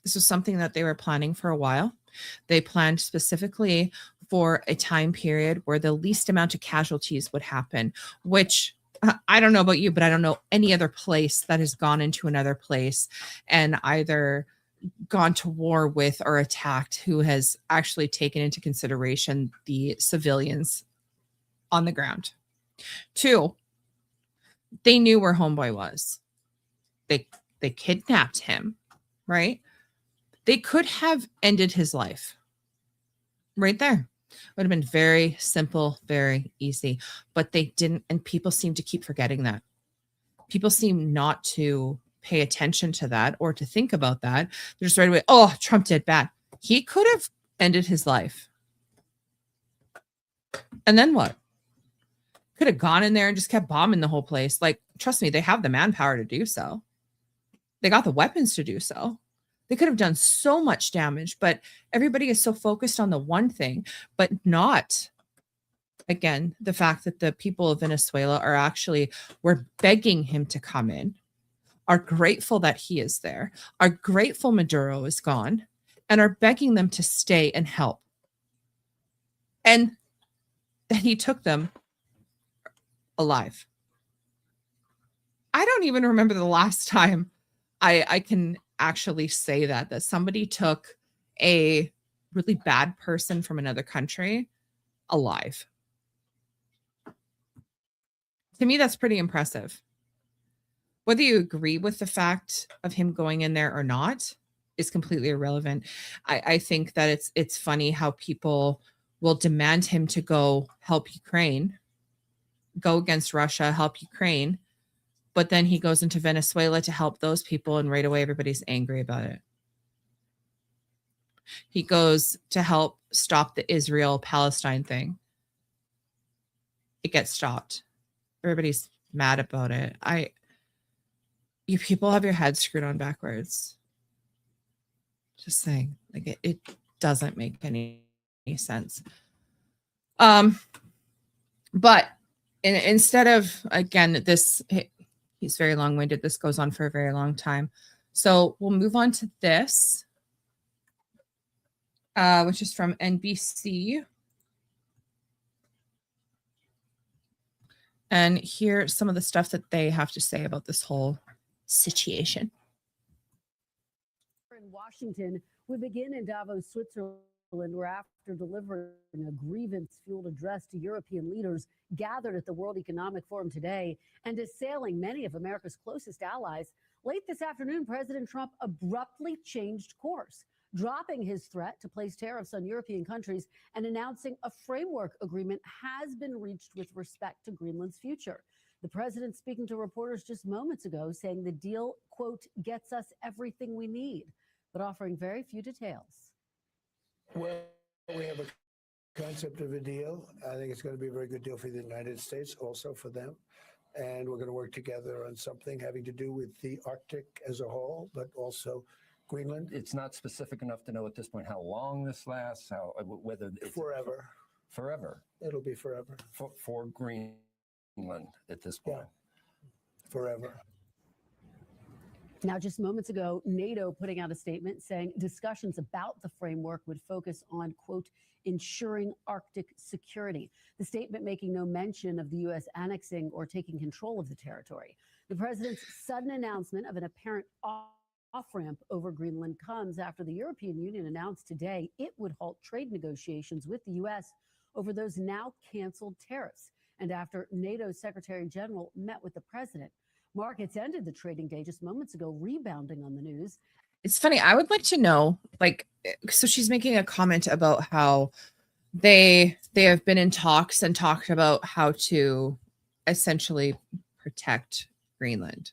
This was something that they were planning for a while. They planned specifically for a time period where the least amount of casualties would happen, which I don't know about you, but I don't know any other place that has gone into another place and either gone to war with or attacked who has actually taken into consideration the civilians on the ground. 2, they knew where homeboy was. They kidnapped him, right? They could have ended his life right there. Would have been very simple, very easy, but they didn't. And people seem to keep forgetting that. People seem not to pay attention to that or to think about that. They're just right away, oh, Trump did bad. He could have ended his life. And then what? Could have gone in there and just kept bombing the whole place. Like, trust me, they have the manpower to do so. They got the weapons to do so. They could have done so much damage, but everybody is so focused on the one thing, but not, again, the fact that the people of Venezuela are actually, were begging him to come in, are grateful that he is there, are grateful Maduro is gone, and are begging them to stay and help. And that he took them alive. I don't even remember the last time I can actually say that somebody took a really bad person from another country alive. To me, that's pretty impressive. Whether you agree with the fact of him going in there or not is completely irrelevant. I think that it's funny how people will demand him to go help Ukraine, go against Russia, help Ukraine, but then he goes into Venezuela to help those people, and right away everybody's angry about it. He goes to help stop the Israel-Palestine thing. It gets stopped. Everybody's mad about it. You people have your heads screwed on backwards. Just saying, like it doesn't make any sense. But instead of, again, this, he's very long-winded. This goes on for a very long time. So we'll move on to this, which is from NBC. And here's some of the stuff that they have to say about this whole situation. In Washington, we begin in Davos, Switzerland, where after delivering a grievance-fueled address to European leaders gathered at the World Economic Forum today and assailing many of America's closest allies, late this afternoon, President Trump abruptly changed course, dropping his threat to place tariffs on European countries and announcing a framework agreement has been reached with respect to Greenland's future. The president speaking to reporters just moments ago saying the deal, quote, gets us everything we need, but offering very few details. Well, we have a concept of a deal. I think it's going to be a very good deal for the United States, also for them. And we're going to work together on something having to do with the Arctic as a whole, but also Greenland. It's not specific enough to know at this point how long this lasts, whether it's Forever. forever It'll be forever. for Greenland at this point. Yeah. Forever. Now, just moments ago, NATO putting out a statement saying discussions about the framework would focus on, quote, ensuring Arctic security. The statement making no mention of the U.S. annexing or taking control of the territory. The president's sudden announcement of an apparent off-ramp over Greenland comes after the European Union announced today it would halt trade negotiations with the U.S. over those now canceled tariffs, and after NATO's Secretary General met with the president. Markets ended the trading day just moments ago, rebounding on the news. It's funny. I would like to know, like, so she's making a comment about how they have been in talks and talked about how to essentially protect Greenland.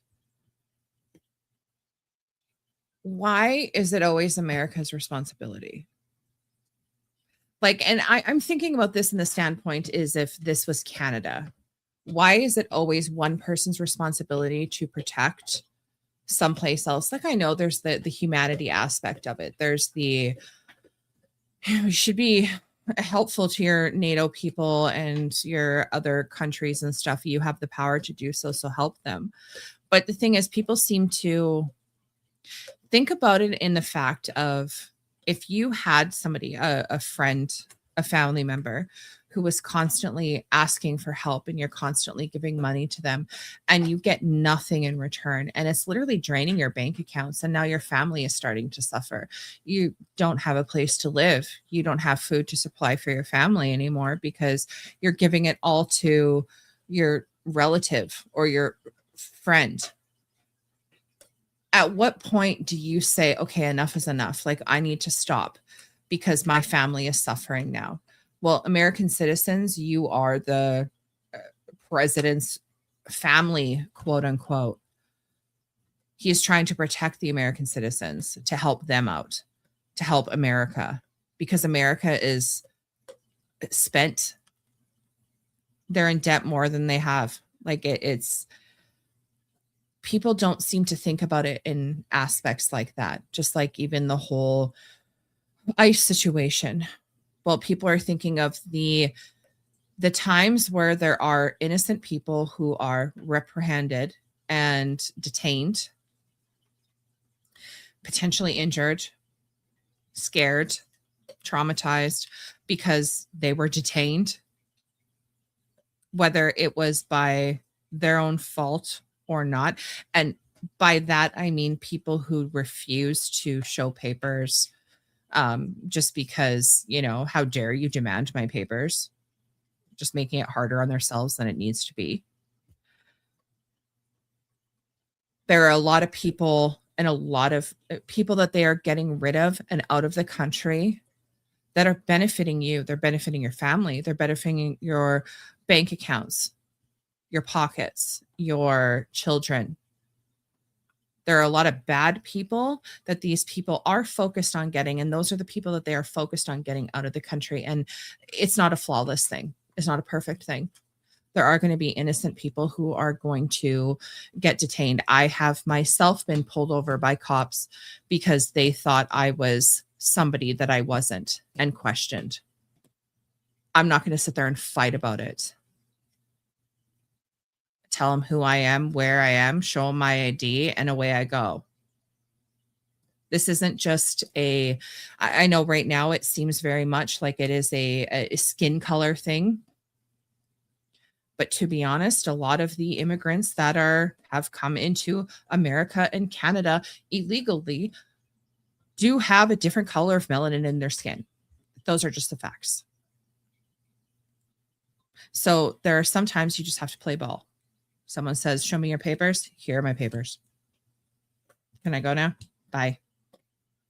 Why is it always America's responsibility? Like, and I'm thinking about this in the standpoint is if this was Canada, why is it always one person's responsibility to protect someplace else? Like, I know there's the humanity aspect of it. There's the, we should be helpful to your NATO people and your other countries and stuff. You have the power to do so, so help them. But the thing is, people seem to think about it in the fact of if you had somebody, a friend, a family member who was constantly asking for help and you're constantly giving money to them and you get nothing in return and it's literally draining your bank accounts and now your family is starting to suffer. You don't have a place to live. You don't have food to supply for your family anymore because you're giving it all to your relative or your friend. At what point do you say, okay, enough is enough? Like, I need to stop because my family is suffering now. Well, American citizens, you are the president's family, quote unquote. He is trying to protect the American citizens, to help them out, to help America, because America is spent. They're in debt more than they have. Like it's people don't seem to think about it in aspects like that. Just like even the whole ICE situation. Well, people are thinking of the times where there are innocent people who are reprehended and detained, potentially injured, scared, traumatized because they were detained, whether it was by their own fault or not. And by that, I mean people who refuse to show papers, just because, you know, how dare you demand my papers, just making it harder on themselves than it needs to be. There are a lot of people and a lot of people that they are getting rid of and out of the country that are benefiting you. They're benefiting your family. They're benefiting your bank accounts, your pockets, your children. There are a lot of bad people that these people are focused on getting, and those are the people that they are focused on getting out of the country. And it's not a flawless thing. It's not a perfect thing. There are going to be innocent people who are going to get detained. I have myself been pulled over by cops because they thought I was somebody that I wasn't and questioned. I'm not going to sit there and fight about it. Tell them who I am, where I am, show them my ID, and away I go. This isn't just I know right now it seems very much like it is a skin color thing. But to be honest, a lot of the immigrants that have come into America and Canada illegally do have a different color of melanin in their skin. Those are just the facts. So there are sometimes you just have to play ball. Someone says, show me your papers. Here are my papers. Can I go now? Bye.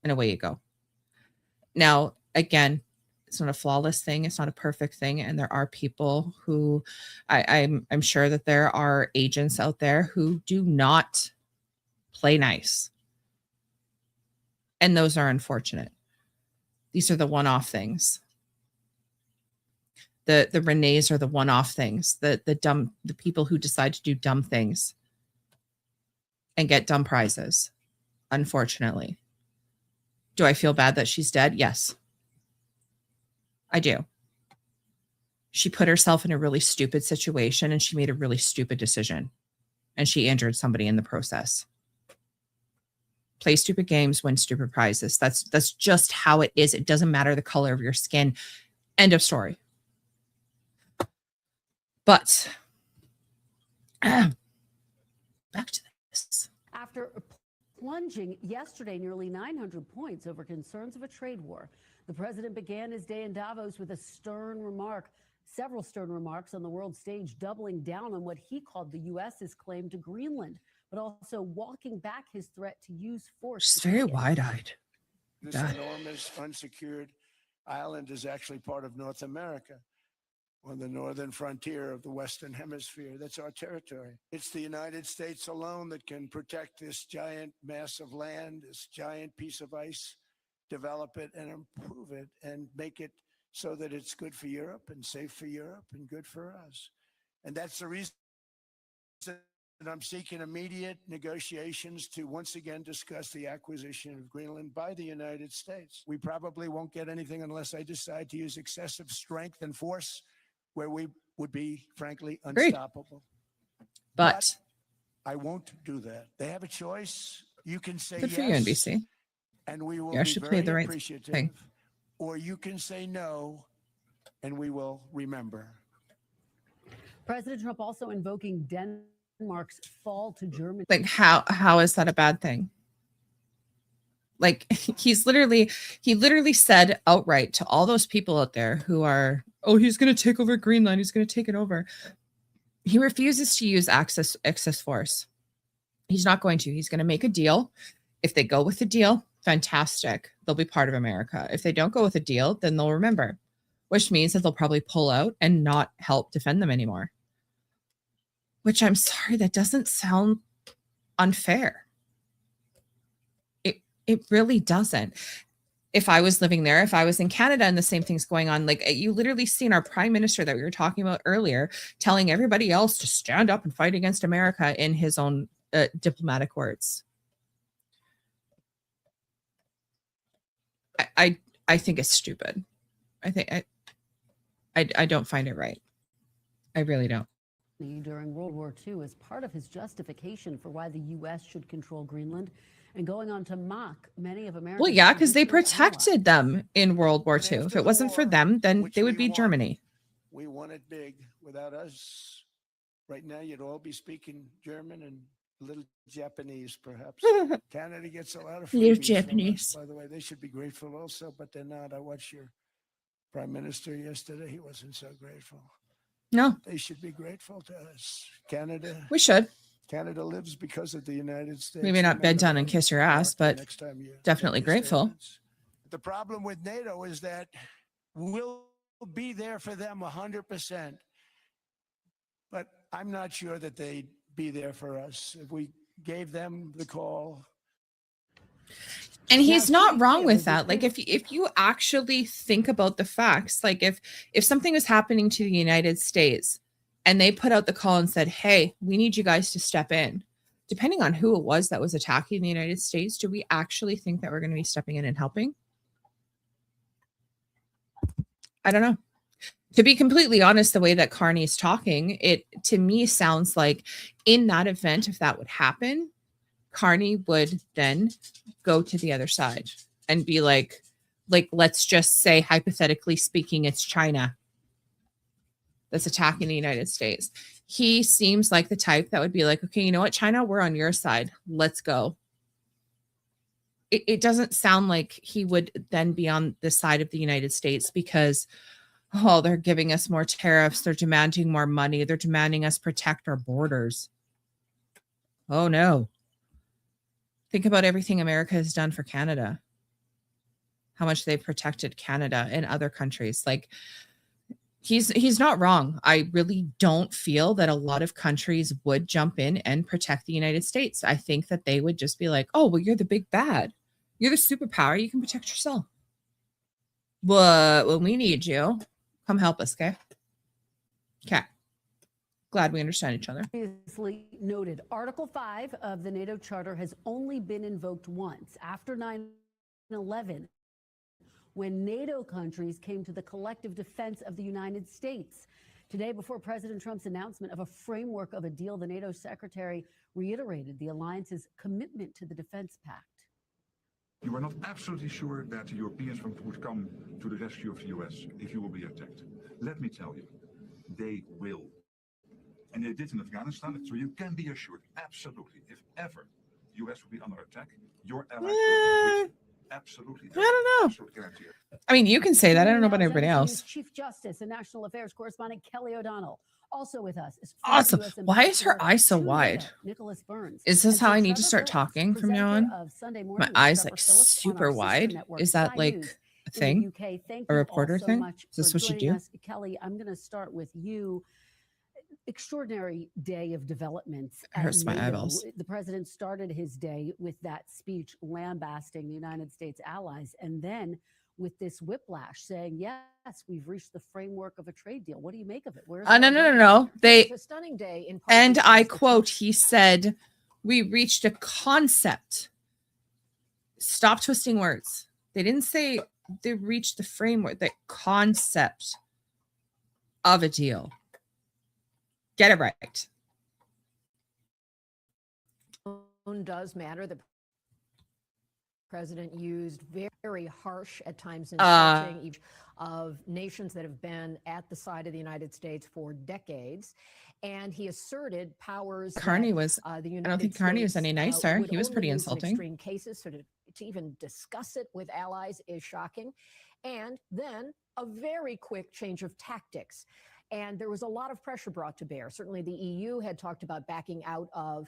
And away you go. Now, again, It's not a flawless thing. It's not a perfect thing. And there are people who I'm sure that there are agents out there who do not play nice. And those are unfortunate. These are the one-off things. The Renees are the one-off things. The people who decide to do dumb things and get dumb prizes. Unfortunately. Do I feel bad that she's dead? Yes. I do. She put herself in a really stupid situation and she made a really stupid decision. And she injured somebody in the process. Play stupid games, win stupid prizes. That's just how it is. It doesn't matter the color of your skin. End of story. But back to this. After plunging yesterday nearly 900 points over concerns of a trade war, the president began his day in Davos with a several stern remarks on the world stage, doubling down on what he called the U.S.'s claim to Greenland, but also walking back his threat to use force. She's very wide-eyed. This enormous unsecured island is actually part of North America, on the northern frontier of the Western Hemisphere. That's our territory. It's the United States alone that can protect this giant mass of land, this giant piece of ice, develop it and improve it and make it so that it's good for Europe and safe for Europe and good for us. And that's the reason that I'm seeking immediate negotiations to once again discuss the acquisition of Greenland by the United States. We probably won't get anything unless I decide to use excessive strength and force where we would be, frankly, unstoppable. But I won't do that. They have a choice. You can say good yes, for you, NBC. and we will You actually be played very the right appreciative. thing. Or you can say no, and we will remember. President Trump also invoking Denmark's fall to Germany. Like how is that a bad thing? Like he literally said outright to all those people out there who are, oh, he's going to take over Greenland. He's going to take it over. He refuses to use excess force. He's not going to. He's going to make a deal. If they go with the deal, fantastic. They'll be part of America. If they don't go with a deal, then they'll remember, which means that they'll probably pull out and not help defend them anymore. Which I'm sorry, that doesn't sound unfair. It really doesn't. If I was living there, if I was in Canada and the same thing's going on, like you literally seen our prime minister that we were talking about earlier telling everybody else to stand up and fight against America in his own diplomatic words. I think it's stupid. I don't find it right. I really don't. During World War II as part of his justification for why the U.S. should control Greenland, and going on to mock many of America's. Well, yeah, because they traditional protected them in World War II. If it wasn't for them, then they would be Germany. We won it big. Without us, right now, you'd all be speaking German and a little Japanese, perhaps. Canada gets a lot of Little freebies from Japanese. us, by the way. They should be grateful also, but they're not. I watched your prime minister yesterday. He wasn't so grateful. No, They should be grateful to us. Canada lives because of the United States. Maybe not bend down and kiss your ass, but Next time you definitely make your grateful. statements. The problem with NATO is that we'll be there for them 100%. But I'm not sure that they'd be there for us. If we gave them the call. And he's not wrong with that. Like if you actually think about the facts, like if something was happening to the United States and they put out the call and said, hey, we need you guys to step in, depending on who it was that was attacking the United States, do we actually think that we're going to be stepping in and helping? I don't know. To be completely honest, the way that Carney's talking, it to me sounds like in that event, if that would happen, Carney would then go to the other side and be like, let's just say, hypothetically speaking, it's China that's attacking the United States. He seems like the type that would be like, okay, you know what, China, we're on your side. Let's go. It doesn't sound like he would then be on the side of the United States because, oh, they're giving us more tariffs. They're demanding more money. They're demanding us protect our borders. Oh, no. Think about everything America has done for Canada. how much they protected Canada and other countries. Like, he's not wrong. I really don't feel that a lot of countries would jump in and protect the United States. I think that they would just be like, oh, well, you're the big bad. You're the superpower. You can protect yourself. But when we need you, come help us, okay? Okay. Glad we understand each other. Previously noted, Article 5 of the NATO Charter has only been invoked once after 9/11, when NATO countries came to the collective defense of the United States. Today, before President Trump's announcement of a framework of a deal, the NATO secretary reiterated the alliance's commitment to the defense pact. You are not absolutely sure that the Europeans would come to the rescue of the US if you will be attacked. Let me tell you, they will. And they did in Afghanistan, so you can be assured, absolutely, if ever the US will be under attack, your allies will be with you. Absolutely. I don't know. Absolute guarantee. I mean, you can say that. I don't know about Now, everybody NBC News else. Chief Justice and National Affairs correspondent Kelly O'Donnell. Also with us is Awesome. US Why is her Ambassador eye so to wide? NATO, Nicholas Burns. Is this And how so I need to Trevor start Phillips, talking from now presenter on? of Sunday My Morning with eyes Trevor like Phillips on super our sister wide. network, Is that Sky like News a in the thing? UK. Thank A you reporter all so thing? much Is this for what you joining do? us. Kelly, I'm going to start with you. Extraordinary day of developments It at hurts my NATO. eyeballs. The president started his day with that speech lambasting the United States allies, and then with this whiplash saying, yes, we've reached the framework of a trade deal. What do you make of it? Where's No. It They, was a stunning day in part and I because the quote, he said, we reached a concept. Stop twisting words. They didn't say they reached the framework, the concept of a deal. Get it right. Tone does matter. The president used very harsh at times insulting each of nations that have been at the side of the United States for decades. And he asserted powers Carney that, was, the I United don't think Carney was States, any nicer. would He was only pretty use in insulting. extreme cases. So to even discuss it with allies is shocking. And then a very quick change of tactics. And there was a lot of pressure brought to bear. Certainly the EU had talked about backing out of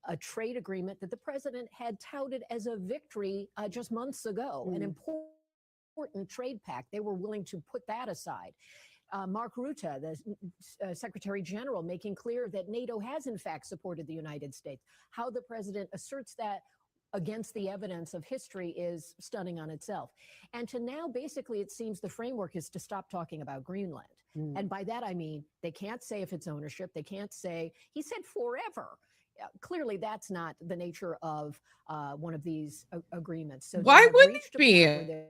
a trade agreement that the president had touted as a victory just months ago, an important trade pact. They were willing to put that aside. Mark Rutte, the Secretary General, making clear that NATO has in fact supported the United States. How the president asserts that against the evidence of history is stunning on itself. And to now, basically, it seems the framework is to stop talking about Greenland. And by that, I mean, they can't say if it's ownership. They can't say, he said forever. Clearly, that's not the nature of one of these agreements. So Why wouldn't it be? I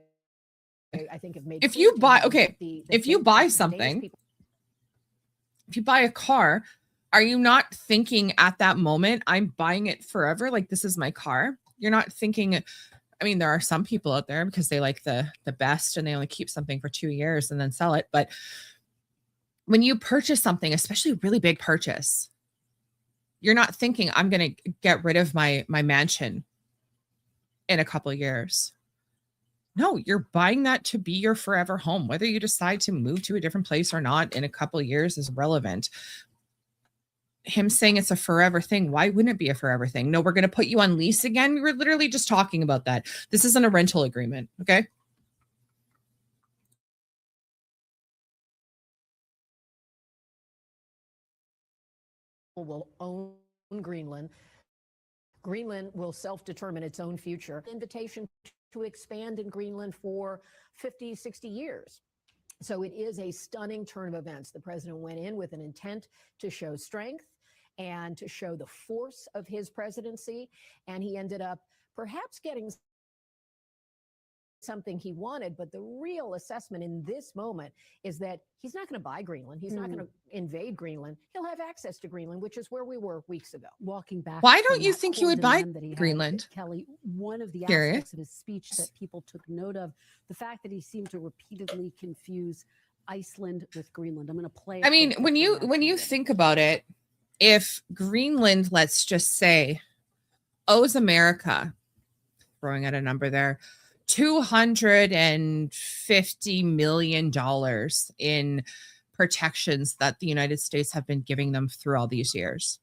think have made If clear you to buy, him okay, that the if you thing buy that today's something, people- if you buy a car, are you not thinking at that moment, I'm buying it forever? Like, this is my car. You're not thinking, I mean, there are some people out there because they like the best and they only keep something for 2 years and then sell it. But when you purchase something, especially a really big purchase, you're not thinking, I'm going to get rid of my mansion in a couple of years. No, you're buying that to be your forever home. Whether you decide to move to a different place or not in a couple of years is relevant. Him saying it's a forever thing. Why wouldn't it be a forever thing? No, we're going to put you on lease again. We were literally just talking about that. This isn't a rental agreement. Okay. will own Greenland. Greenland will self-determine its own future. Invitation to expand in Greenland for 50, 60 years. So it is a stunning turn of events. The president went in with an intent to show strength and to show the force of his presidency. And he ended up perhaps getting something he wanted, but the real assessment in this moment is that he's not going to buy Greenland. He's not going to invade Greenland. He'll have access to Greenland, which is where we were weeks ago. Walking back. Why from don't you that think he core would buy demand that he had, Greenland? Kelly, one of the Curious. aspects of his speech that people took note of, the fact that he seemed to repeatedly confuse Iceland with Greenland. I'm going to play. I mean, when you think about it, if Greenland, let's just say, owes America, throwing out a number there, $250 million in protections that the United States have been giving them through all these years,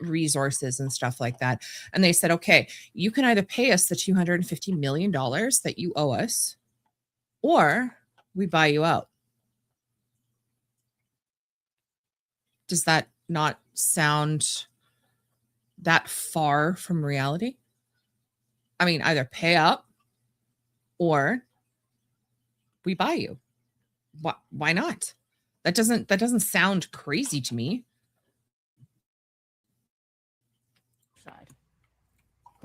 resources and stuff like that. And they said, okay, you can either pay us the $250 million that you owe us, or we buy you out. Does that not sound that far from reality? I mean, either pay up or we buy you. Why not? That doesn't sound crazy to me. Side.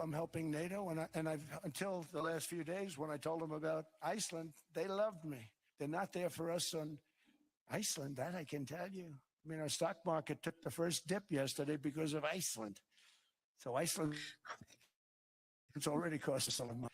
I'm helping NATO, and I've until the last few days when I told them about Iceland, they loved me. They're not there for us on Iceland, that I can tell you. I mean, our stock market took the first dip yesterday because of Iceland. So Iceland, it's already cost us a lot of money.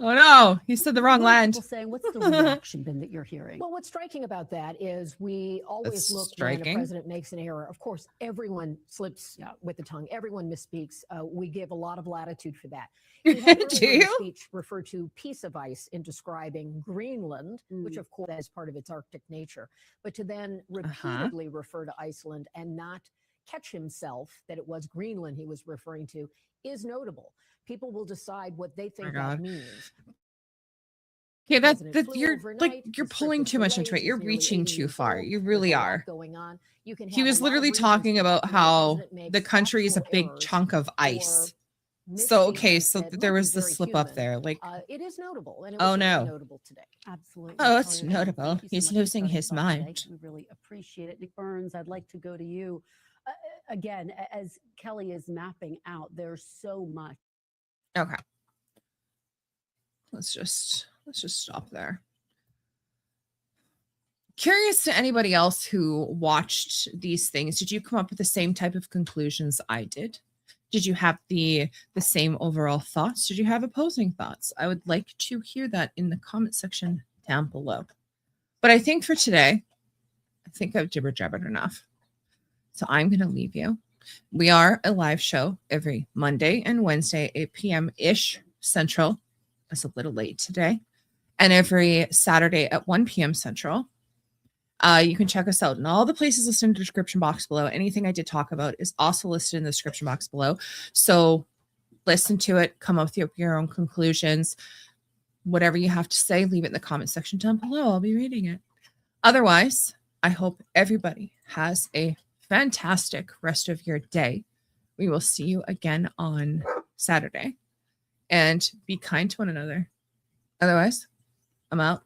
Oh no, he said the wrong What are land. people saying? What's the reaction been that you're hearing? Well, what's striking about that is we always That's look when striking. a president makes an error. Of course, everyone slips with the tongue. Everyone misspeaks. We give a lot of latitude for that. He had Do earlier in the you? speech referred to piece of ice in describing Greenland, which of course is part of its Arctic nature, but to then repeatedly refer to Iceland and not catch himself that it was Greenland he was referring to is notable. People will decide what they think that God. means. Okay, President that flew you're overnight, like you're his trip pulling was too much into delayed, it. You're he's nearly reaching 80 too years far. old, You there's really a lot are. going on. You can He have a was lot of literally reasons talking to about think when the how president makes the country is a factual big errors chunk of or ice. So okay, so misstatements that there might be was the very slip up human. there. Like, It is notable, and it oh was certainly no. notable today. Absolutely. Oh, it's Talia Shore, notable. thank you so He's much for losing starting his us off today. mind. We really appreciate it. Nick Burns, I'd like to go to you. Again, as Kelly is mapping out, there's so much. Okay. Let's just stop there. Curious to anybody else who watched these things, did you come up with the same type of conclusions I did? Did you have the same overall thoughts? Did you have opposing thoughts? I would like to hear that in the comment section down below. But I think for today, I think I've jibber-jabbered enough. So I'm going to leave you. We are a live show every Monday and Wednesday, 8 p.m.-ish Central. It's a little late today. And every Saturday at 1 p.m. Central. You can check us out in all the places listed in the description box below. Anything I did talk about is also listed in the description box below. So listen to it, come up with your own conclusions. Whatever you have to say, leave it in the comment section down below. I'll be reading it. Otherwise, I hope everybody has a fantastic rest of your day. We will see you again on Saturday. And be kind to one another. Otherwise, I'm out.